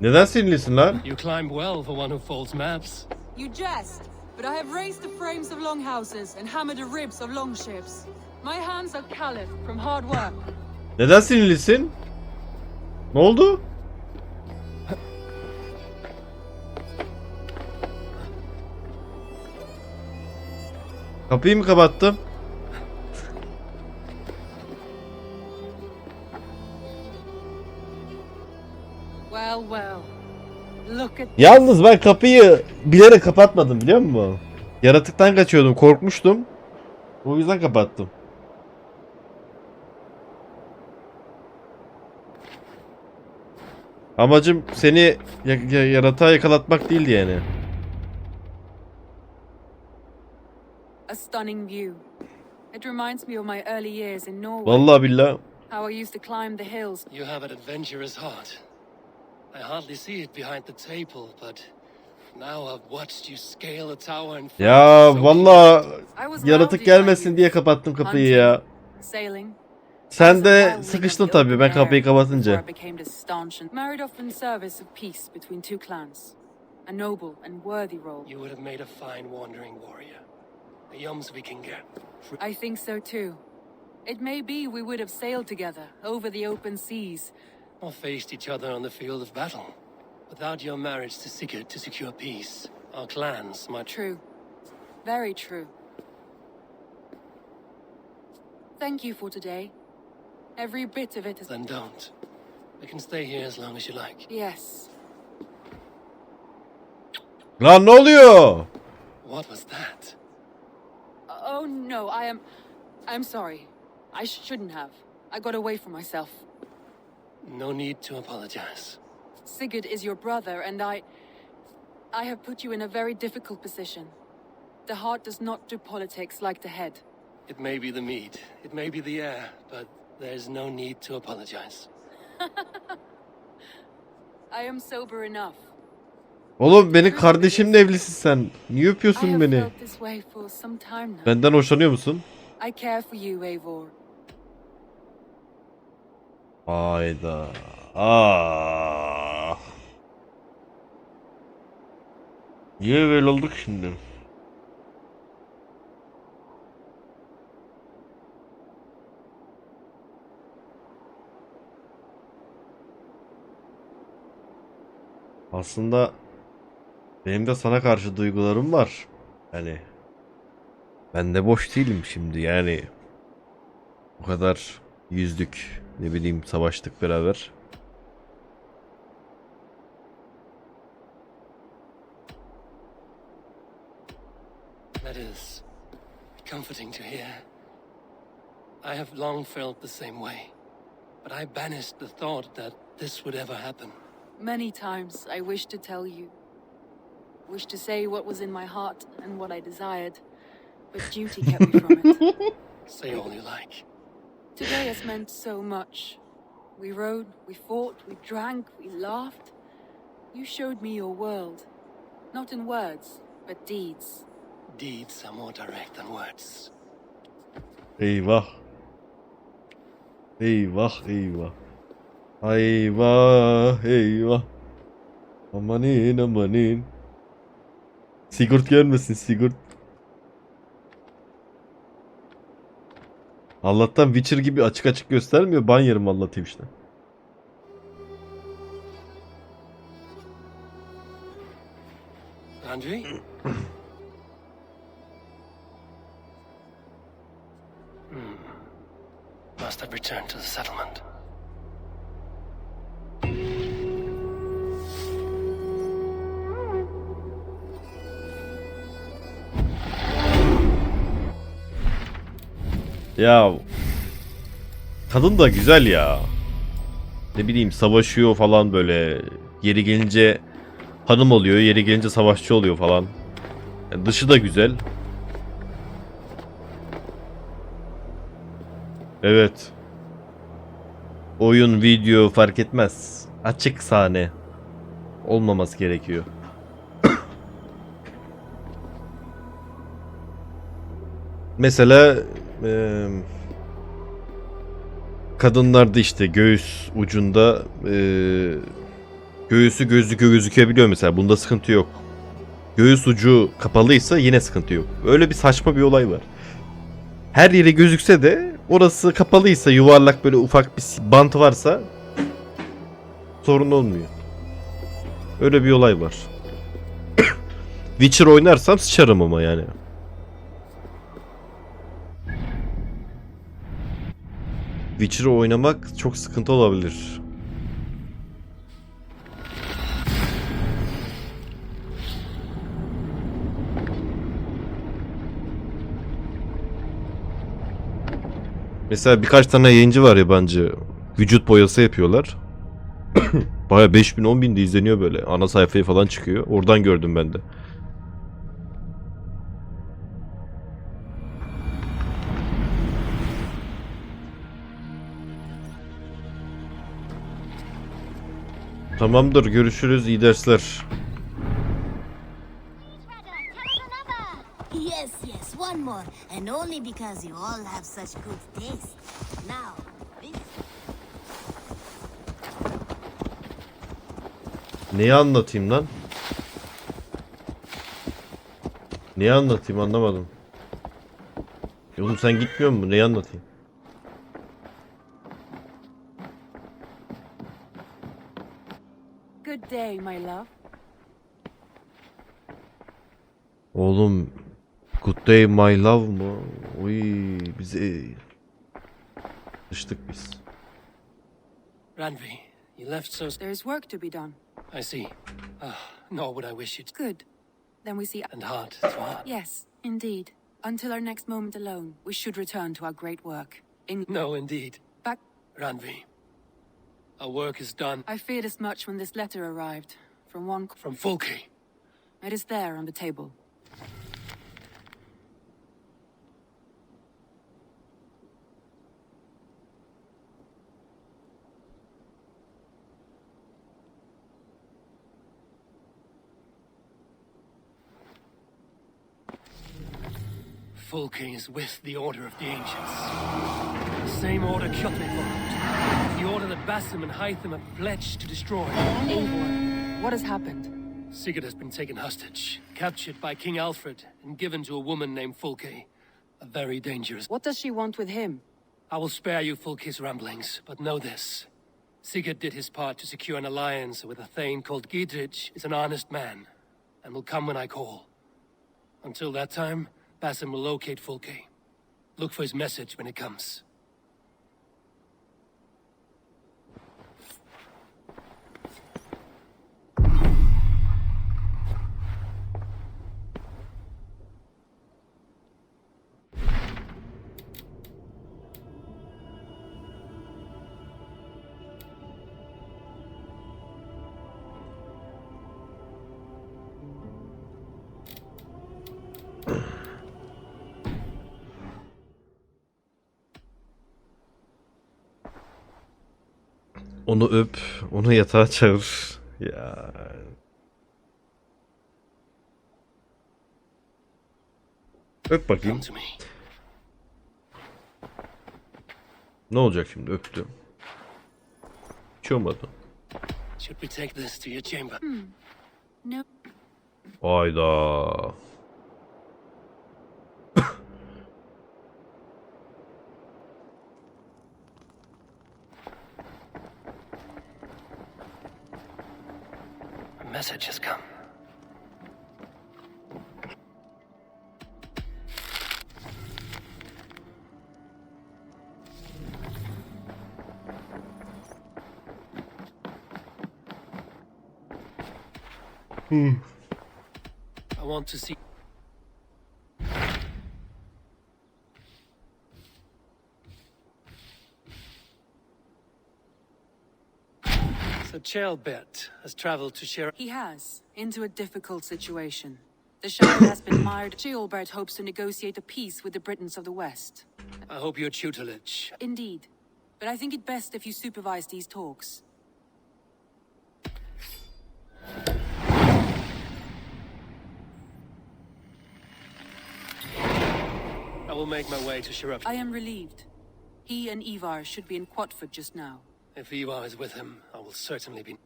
Neden sinirlisin lan? You climb well for one who folds maps. You jest, but I have raised the frames of longhouses and hammered the ribs of longships. My hands are calloused from hard work. Neden sinirlisin? Ne oldu? Kapıyı mı kapattım? Well, well. Look at Yalnız ben kapıyı bilerek kapatmadım biliyor musun? Yaratıktan kaçıyordum, korkmuştum. O yüzden kapattım. Amacım seni yaratığa yakalatmak değildi yani. a stunning view. It reminds me of my early years in Norway. Vallahi billah. How I used to climb the hills. You have an adventurous heart. I hardly see it behind the table, but now I've watched you scale a tower and Ya vallahi yaratık gelmesin diye kapattım kapıyı ya. Sailing. Sen de sıkıştın tabii ben kapıyı kapatınca. Married off in service of peace between two clans. A noble and worthy role. You would have made a fine wandering warrior. A Jomsvikinger. I think so too. It may be we would have sailed together over the open seas. Or faced each other on the field of battle. Without your marriage to Sigurd to secure peace, our clans might... True. Very true. Thank you for today. Every bit of it is... Then don't. I can stay here as long as you like. Yes. Lan ne oluyor? What was that? Oh no, I'm sorry. I shouldn't have. I got away from myself. No need to apologize. Sigurd is your brother, and I have put you in a very difficult position. The heart does not do politics like the head. It may be the meat, it may be the air, but there's no need to apologize. I am sober enough. Oğlum benim kardeşimle evlisin sen. Niye öpüyorsun beni? Benden hoşlanıyor musun? I care for you, Eivor. Hayda. Ah. Niye böyle olduk şimdi? Aslında benim de sana karşı duygularım var. Yani ben de boş değilim şimdi yani. O kadar yüzdük, ne bileyim savaştık beraber. That is comforting to hear. I have long felt the same way, but I banished the thought that this would ever happen. Many times I wished to tell you. Wished to say what was in my heart and what I desired, but duty kept me from it. Say all you like. Today has meant so much. We rode, we fought, we drank, we laughed. You showed me your world. Not in words, but deeds. Deeds are more direct than words. Eyvah. Eyvah eyvah. Eyvah eyvah. Amanin amanin. Sigurd gelmesin Sigurd. Allah'tan Witcher gibi açık açık göstermiyor. Ban yerim anlatayım işte. Andrew? Must have returned to the settlement. Ya Kadın da güzel ya. Ne bileyim savaşıyor falan böyle. Yeri gelince hanım oluyor, yeri gelince savaşçı oluyor falan. Yani dışı da güzel. Evet. Oyun, video fark etmez. Açık sahne olmaması gerekiyor. Mesela kadınlarda işte göğüs ucunda göğüsü gözükebiliyor mesela. Bunda sıkıntı yok. Göğüs ucu kapalıysa yine sıkıntı yok. Öyle bir saçma bir olay var. Her yeri gözükse de orası kapalıysa, yuvarlak böyle ufak bir bant varsa sorun olmuyor. Öyle bir olay var. Witcher oynarsam sıçarım ama yani. Witcher'ı oynamak çok sıkıntı olabilir. Mesela birkaç tane yayıncı var yabancı. Vücut boyası yapıyorlar. Baya 5000-10.000 de izleniyor böyle. Ana sayfaya falan çıkıyor. Oradan gördüm ben de. Tamamdır, görüşürüz, iyi dersler. Yes, yes, one more. And only because you all have such good taste. Now, this... Neyi anlatayım lan? Neyi anlatayım anlamadım. Oğlum sen gitmiyor musun? Neyi anlatayım? Good day, my love. Oğlum Good Day My Love mı? Oy bize sıçtık biz. Ranvi, you left so... There's work to be done. I see. Nor would I wish it. Good. Then we see... And hard to heart. Yes, indeed. Until our next moment alone, we should return to our great work. No, indeed. Back... Ranvi, our work is done. I feared as much when this letter arrived. From one... From Fulke. It is there on the table. Fulke is with the Order of the Ancients. The same order Kyoto followed. The order that Basim and Hytham have pledged to destroy. Eivor, what has happened? Sigurd has been taken hostage, captured by King Alfred, and given to a woman named Fulke. A very dangerous... What does she want with him? I will spare you Fulke's ramblings, but know this. Sigurd did his part to secure an alliance with a thane called Gidrich is an honest man, and will come when I call. Until that time, Basim will locate Fulke. Look for his message when it comes. Onu öp, onu yatağa çağır. Ya. Öp bakayım. Ne olacak şimdi öptüm. Hiç olmadı. Should we take this to your chamber? No. Hayda. A message has come. I want to see. So Chaelbert has traveled to share... He has, into a difficult situation. The Shire has been mired. Chaelbert hopes to negotiate a peace with the Britons of the West. I hope your tutelage... Indeed. But I think it best if you supervise these talks. I will make my way to Sharab. I am relieved. He and Ivar should be in Quatford just now. If Ivar is with him, I will certainly be...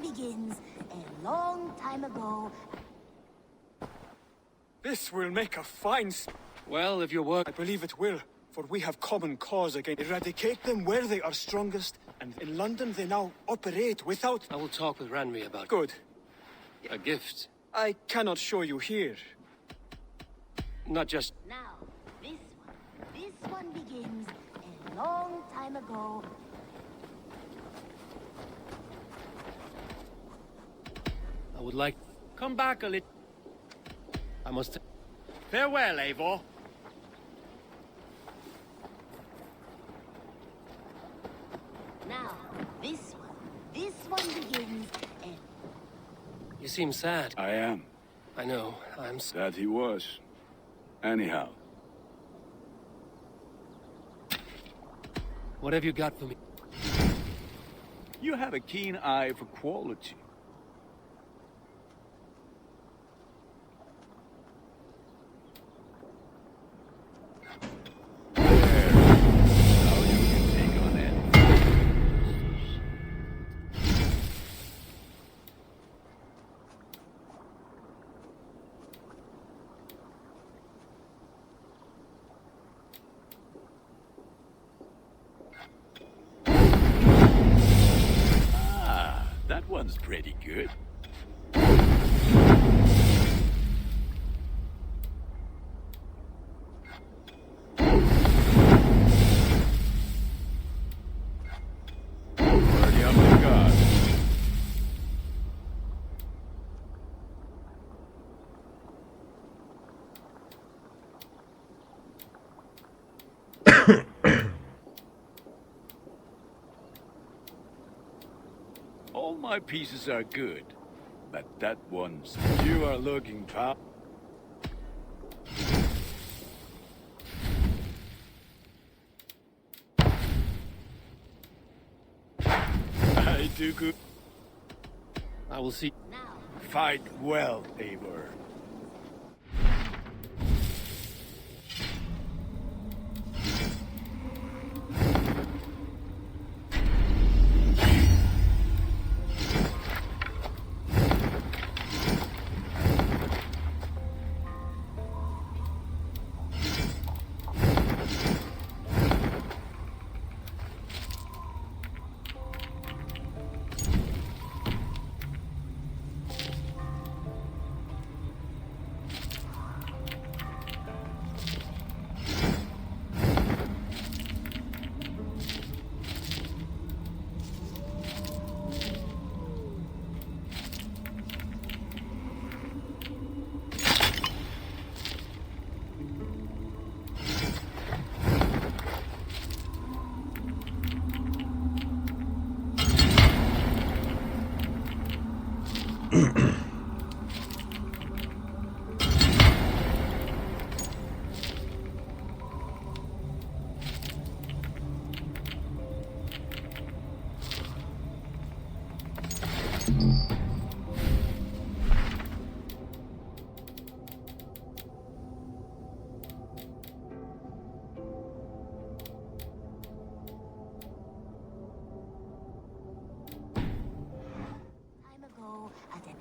Begins a long time ago. This will make a fine... Well, if your work... I believe it will, for we have common cause against... Eradicate them where they are strongest, and in London they now operate without... I will talk with Ranry about... Good. A gift. I cannot show you here. Not just... Now, this one begins a long time ago. I would like... Come back a little. I must... Farewell, Eivor. Now, this one begins a... You seem sad. I am. I know, I'm... That he was. Anyhow. What have you got for me? You have a keen eye for quality. That one's pretty good. Already up the guard. All my pieces are good, but that one's... You are looking, pal. I do good. I will see... Fight well, Eivor.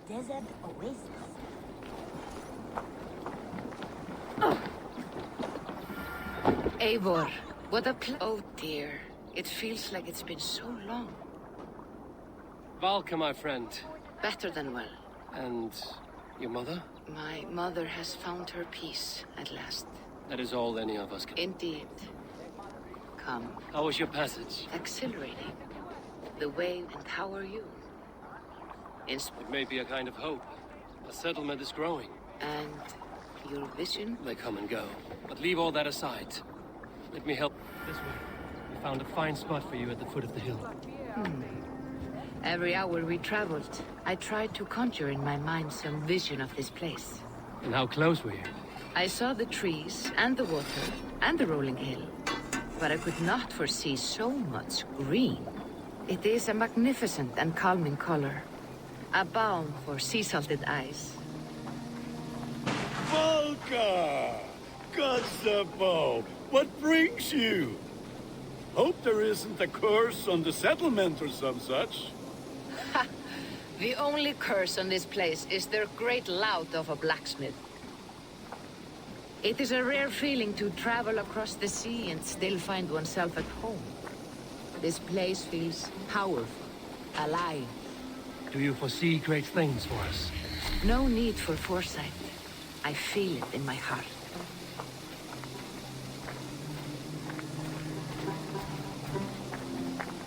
Desert oasis. Eivor, what a oh dear. It feels like it's been so long. Valka, my friend. Better than well. And your mother? My mother has found her peace at last. That is all any of us can. Indeed. Come. How was your passage? Exhilarating. The way, and how are you? It may be a kind of hope. A settlement is growing. And your vision? They come and go. But leave all that aside. Let me help. This way. We found a fine spot for you at the foot of the hill. Every hour we traveled, I tried to conjure in my mind some vision of this place. And how close were you? I saw the trees and the water and the rolling hill, but I could not foresee so much green. It is a magnificent and calming color, a balm for sea-salted eyes. Valka! Gods above, what brings you? Hope there isn't a curse on the settlement or some such. Ha! The only curse on this place is their great lout of a blacksmith. It is a rare feeling to travel across the sea and still find oneself at home. This place feels powerful, alive. Do you foresee great things for us? No need for foresight. I feel it in my heart.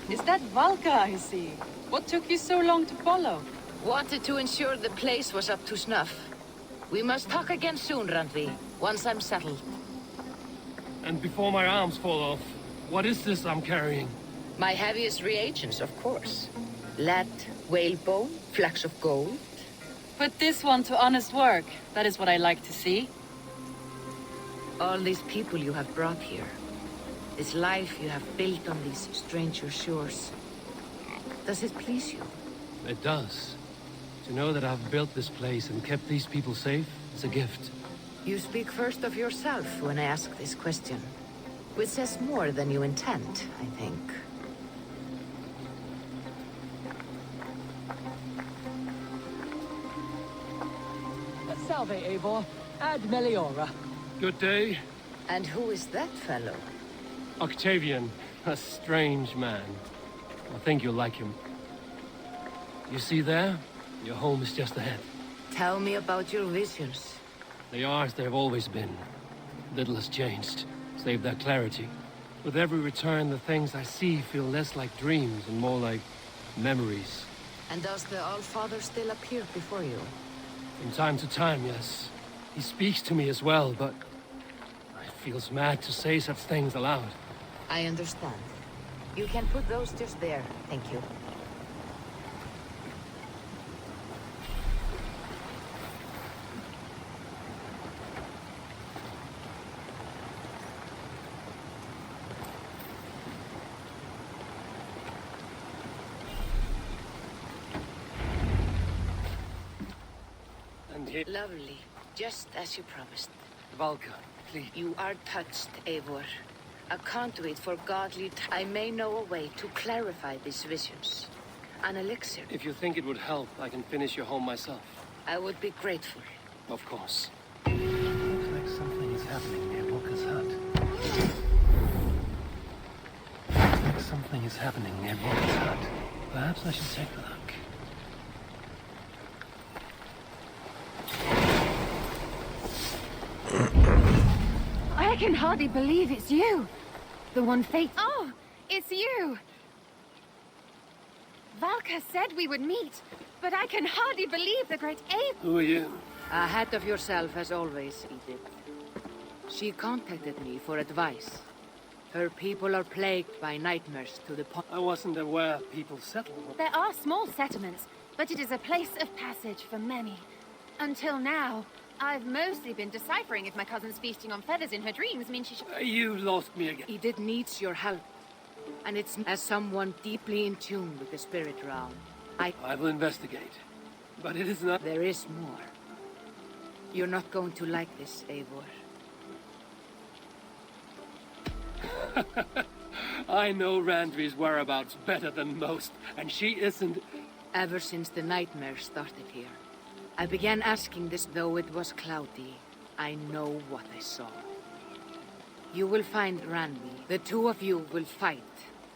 Is that Valka I see? What took you so long to follow? Wanted to ensure the place was up to snuff. We must talk again soon, Randvi, once I'm settled. And before my arms fall off, what is this I'm carrying? My heaviest reagents, of course. Lead, whalebone, flecks of gold. Put this one to honest work. That is what I like to see. All these people you have brought here. This life you have built on these stranger shores. Does it please you? It does. To know that I've built this place and kept these people safe is a gift. You speak first of yourself when I ask this question. Which says more than you intend, I think. Salve, Eivor. Ad meliora. Good day. And who is that fellow? Octavian, a strange man. I think you'll like him. You see there? Your home is just ahead. Tell me about your visions. They are as they've always been. Little has changed, save their clarity. With every return, the things I see feel less like dreams and more like memories. And does the All-Father still appear before you? From time to time, yes. He speaks to me as well, but it feels mad to say such things aloud. I understand. You can put those just there, thank you. Lovely, just as you promised. Valka, please. You are touched, Eivor. A conduit for godly I may know a way to clarify these visions. An elixir. If you think it would help, I can finish your home myself. I would be grateful. Of course. Looks like something is happening near Walker's hut. Looks like something is happening near Walker's hut. Perhaps I should take a look. I can hardly believe it's you. The one fate. Oh, it's you. Valka said we would meet, but I can hardly believe the great ape. Who are you? Ahead of yourself as always, Edith. She contacted me for advice. Her people are plagued by nightmares to the point. I wasn't aware people settled. There are small settlements, but it is a place of passage for many. Until now, I've mostly been deciphering if my cousin's feasting on feathers in her dreams means she should... You lost me again. Edith needs your help. And it's as someone deeply in tune with the spirit realm. I will investigate. But it is not... There is more. You're not going to like this, Eivor. I know Randvi's whereabouts better than most, and she isn't... Ever since the nightmare started here, I began asking this, though it was cloudy. I know what I saw. You will find Randvi. The two of you will fight.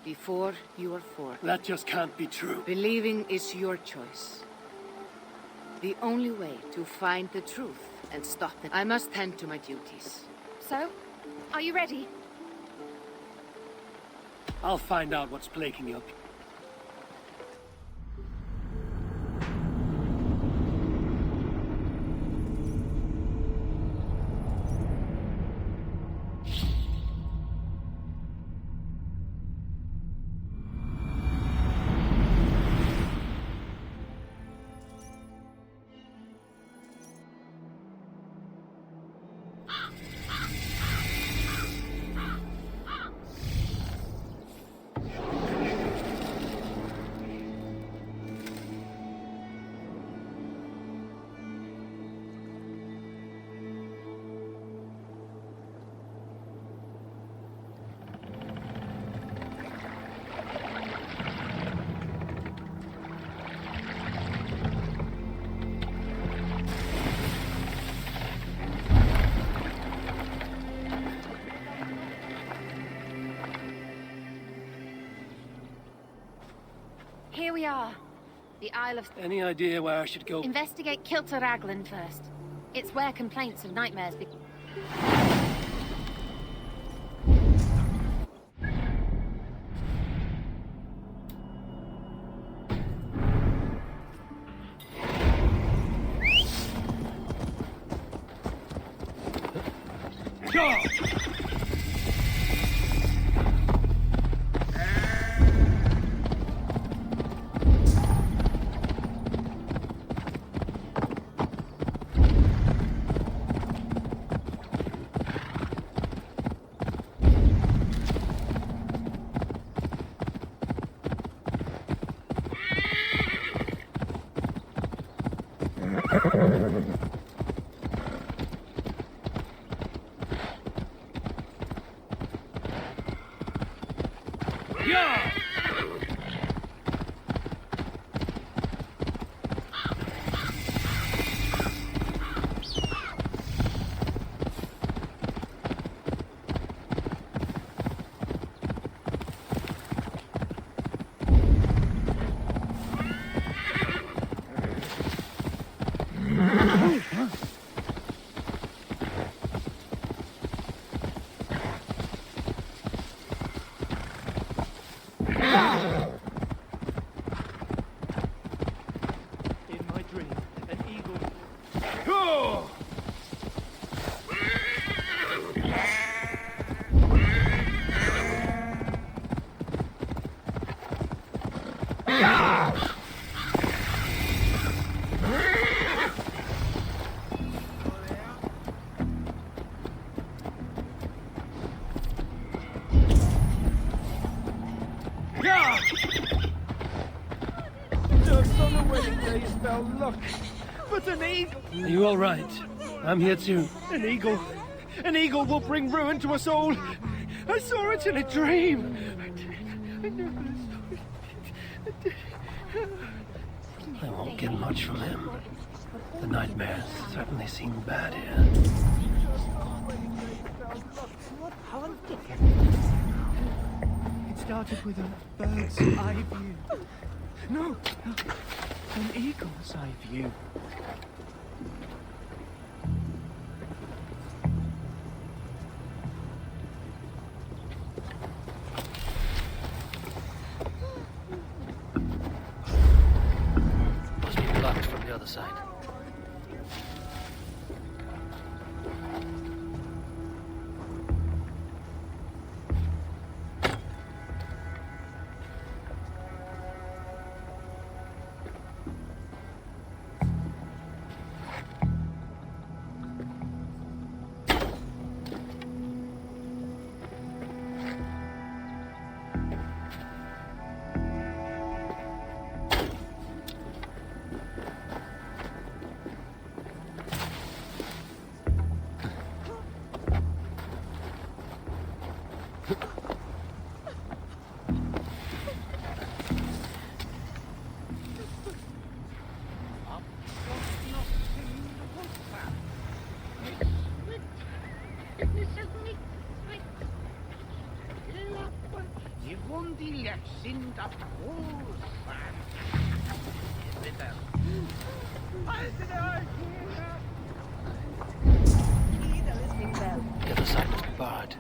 before you are 4. That just can't be true. Believing is your choice. The only way to find the truth and stop it. I must tend to my duties. So, are you ready? I'll find out what's plaguing you. Here we are. The Isle of... Any idea where I should go? Investigate Kilter Raglan first. It's where complaints of nightmares begin. Look, but an eagle. Are you all right? I'm here too. An eagle will bring ruin to us all. I saw it in a dream. I never saw it. I won't get much from him. The nightmares certainly seem bad here. It started with a bird's eye view. No, an eagle's eye view. Must be blocked from the other side. sind das großartig. Bitte. Haltet euch hier! The other side must be barred.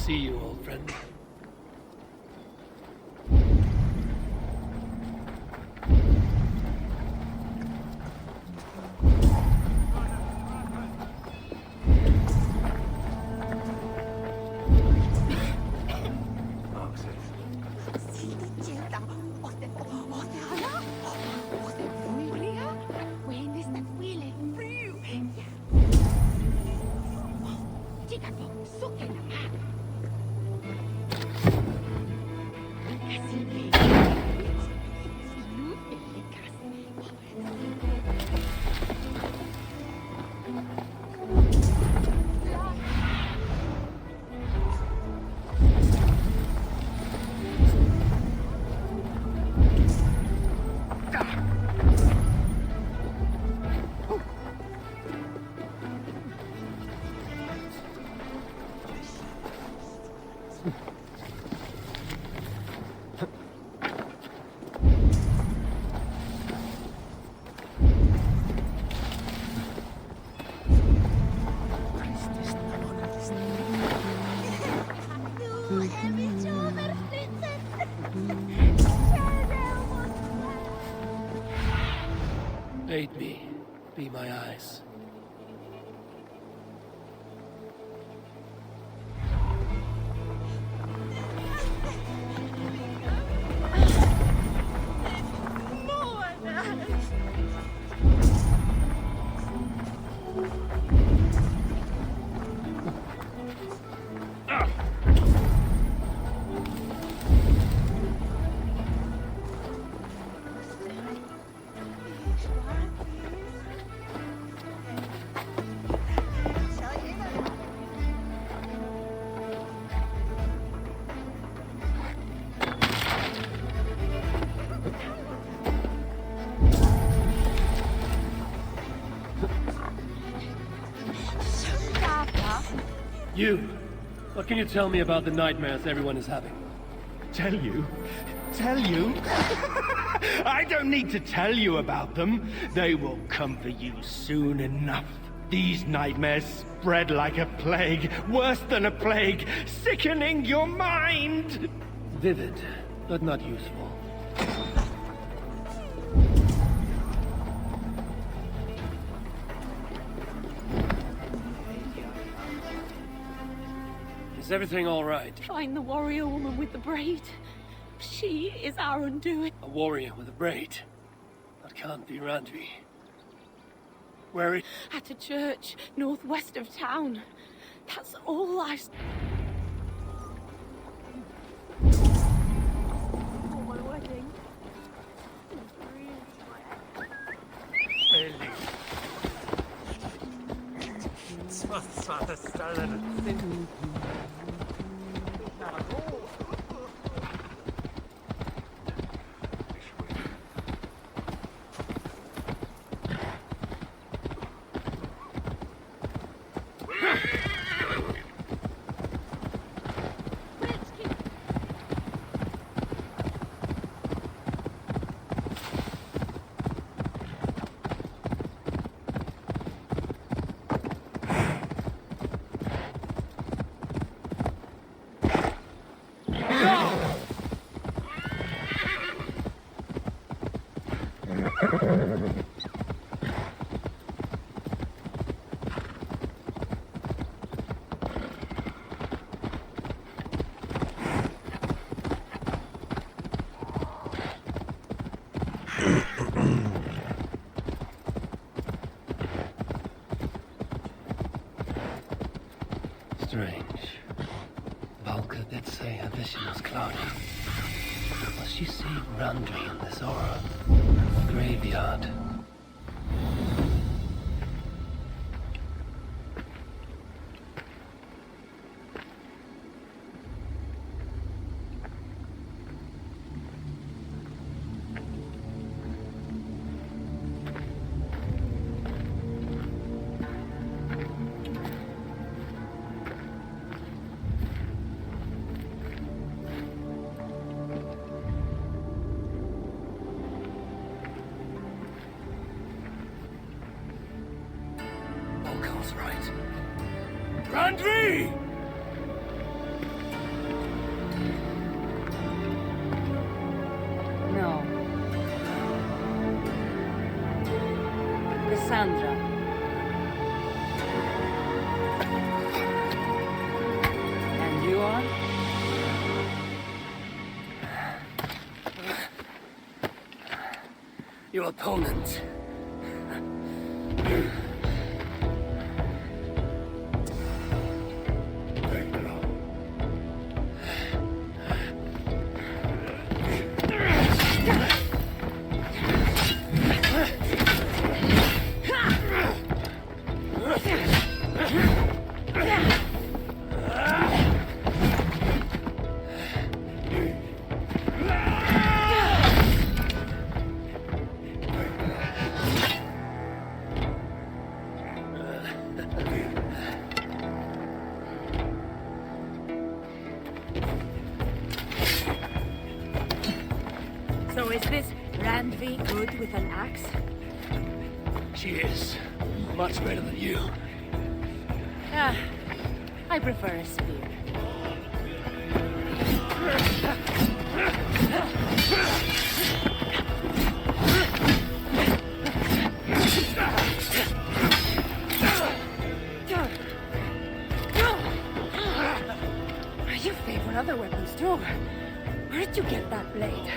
See you, old friend. Aid me. Be my eyes. You, what can you tell me about the nightmares everyone is having? Tell you? Tell you? I don't need to tell you about them. They will come for you soon enough. These nightmares spread like a plague, worse than a plague, sickening your mind. Vivid, but not useful. Is everything all right? Find the warrior woman with the braid. She is our undoing. A warrior with a braid? That can't be Randvi. Where is... At a church northwest of town. That's all I... For my wedding. Strange. Valka did say her vision was cloudy. Was she seeing Randvi in this aura? Graveyard. Right. Randvi! No. Cassandra. And you are? Your opponent. is this Randvi good with an axe? She is. Much better than you. Ah, I prefer a spear. You favor other weapons too. Where'd you get that blade?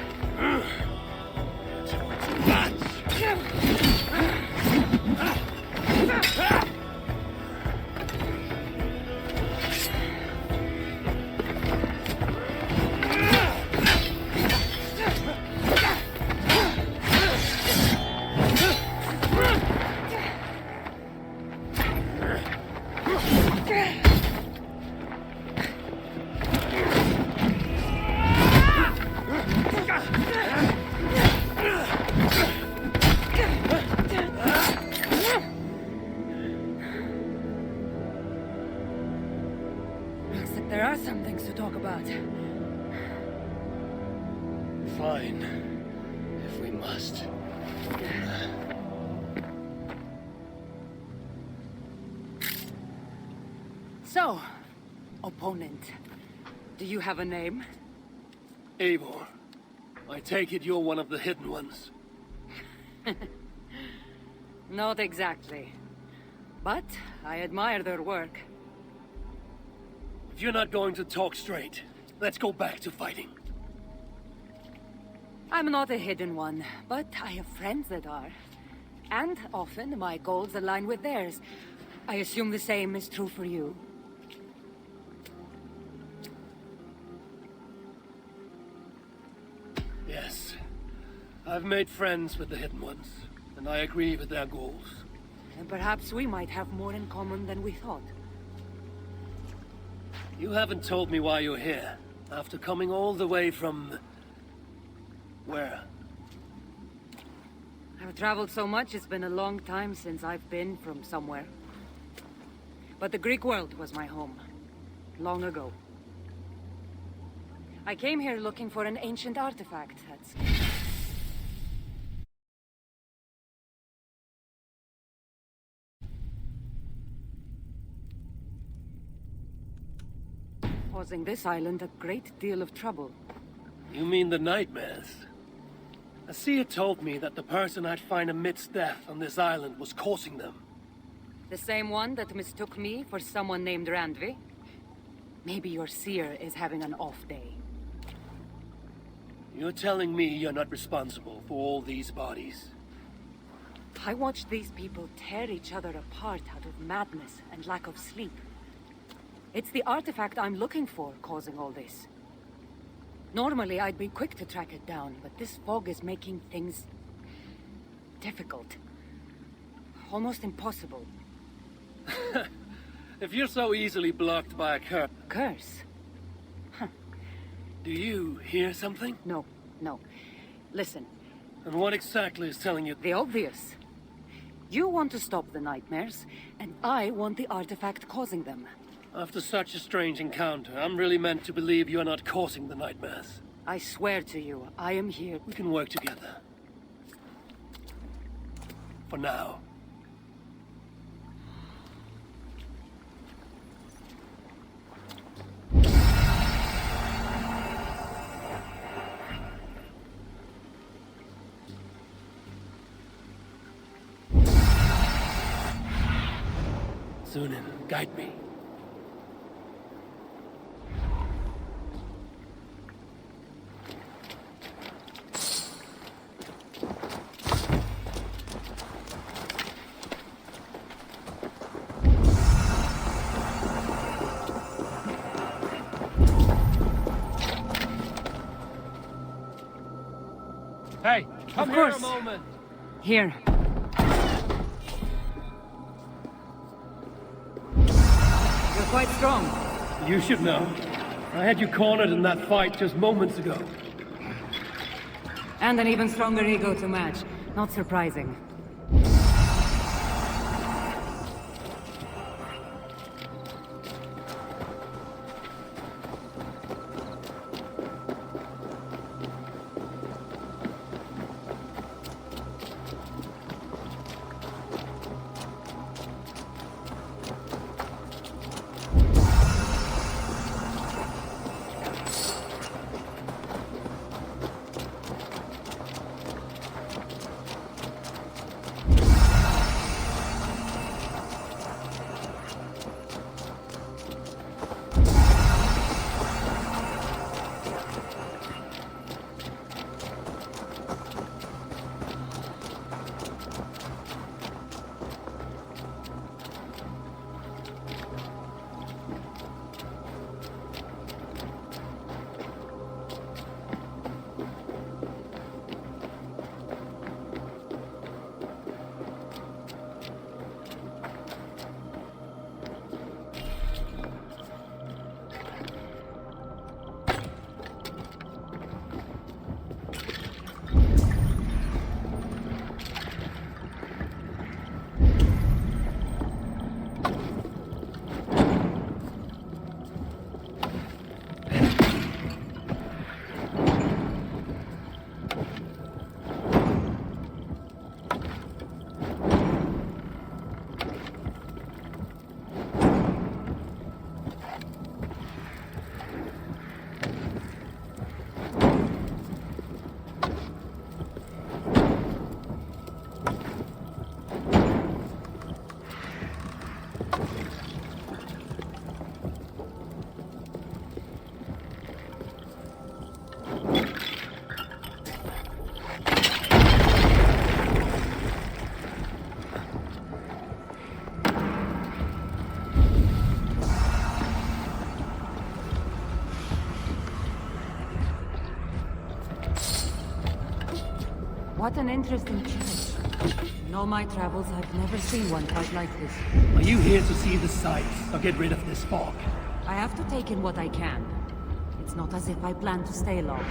There are some things to talk about. Fine. If we must. So, opponent, do you have a name? Eivor, I take it you're one of the hidden ones. Not exactly. But I admire their work. If you're not going to talk straight, let's go back to fighting. I'm not a hidden one, but I have friends that are. And often my goals align with theirs. I assume the same is true for you. Yes. I've made friends with the hidden ones, and I agree with their goals. And perhaps we might have more in common than we thought. You haven't told me why you're here, after coming all the way from... where? I've traveled so much, it's been a long time since I've been from somewhere. But the Greek world was my home, long ago. I came here looking for an ancient artifact that's... causing this island a great deal of trouble. You mean the nightmares? A seer told me that the person I'd find amidst death on this island was causing them. The same one that mistook me for someone named Randvi? Maybe your seer is having an off day. You're telling me you're not responsible for all these bodies? I watched these people tear each other apart out of madness and lack of sleep. It's the artifact I'm looking for causing all this. Normally, I'd be quick to track it down, but this fog is making things... difficult. Almost impossible. If you're so easily blocked by a curse... Curse? Huh. Do you hear something? No, no. Listen. And what exactly is telling you... The obvious. You want to stop the nightmares, and I want the artifact causing them. After such a strange encounter, I'm really meant to believe you're not causing the nightmares. I swear to you, I am here. We can work together. For now. Sunan, guide me. Hey, come here a moment. Here. You're quite strong. You should know. I had you cornered in that fight just moments ago. And an even stronger ego to match. Not surprising. What an interesting church. In all my travels, I've never seen one quite like this. Are you here to see the sights, or get rid of this fog? I have to take in what I can. It's not as if I plan to stay long.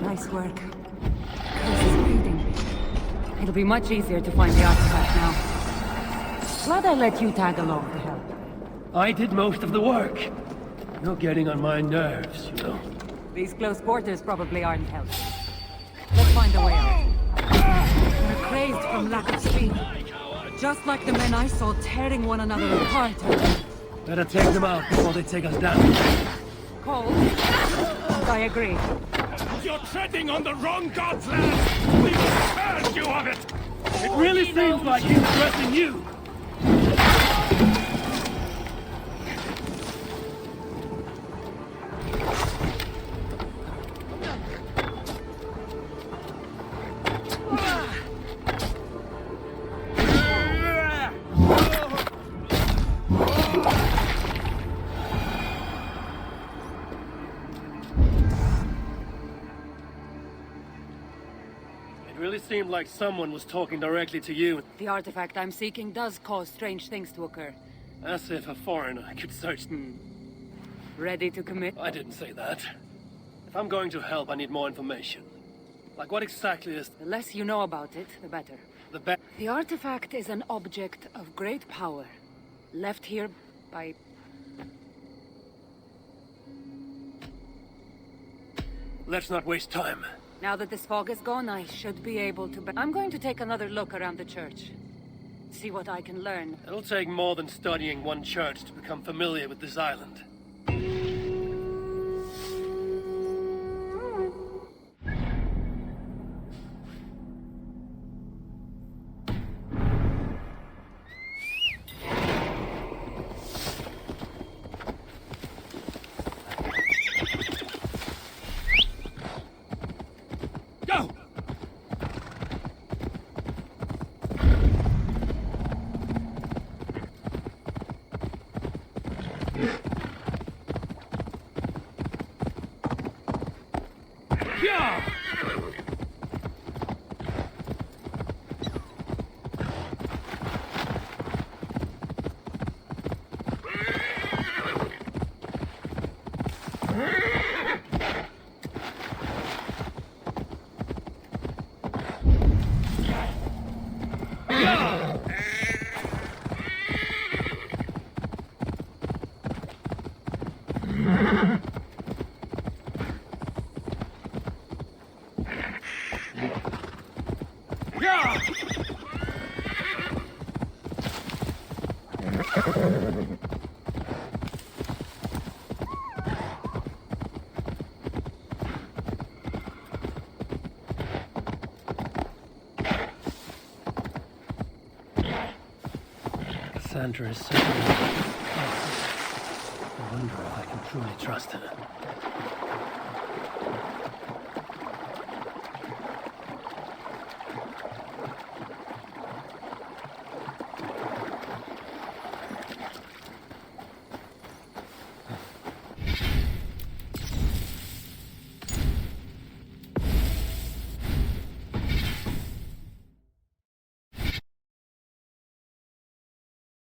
Nice work. This is reading. It'll be much easier to find the artifact now. Glad I let you tag along to help. I did most of the work. You're getting on my nerves, you know. These close quarters probably aren't helpful. Let's find a way out. We're crazed from lack of sleep. Just like the men I saw tearing one another apart. Better take them out before they take us down. Cold? I agree. You're treading on the wrong god's land! We will purge you of it! It really seems like he's addressing you! Seemed like someone was talking directly to you. The artifact I'm seeking does cause strange things to occur. As if a foreigner could search... Ready to commit? I didn't say that. If I'm going to help, I need more information. Like what exactly is... The less you know about it, the better. The artifact is an object of great power. Left here by... Let's not waste time. Now that this fog is gone, I should be able to... I'm going to take another look around the church. See what I can learn. It'll take more than studying one church to become familiar with this island. Cassandra is so... I wonder if I can truly trust her.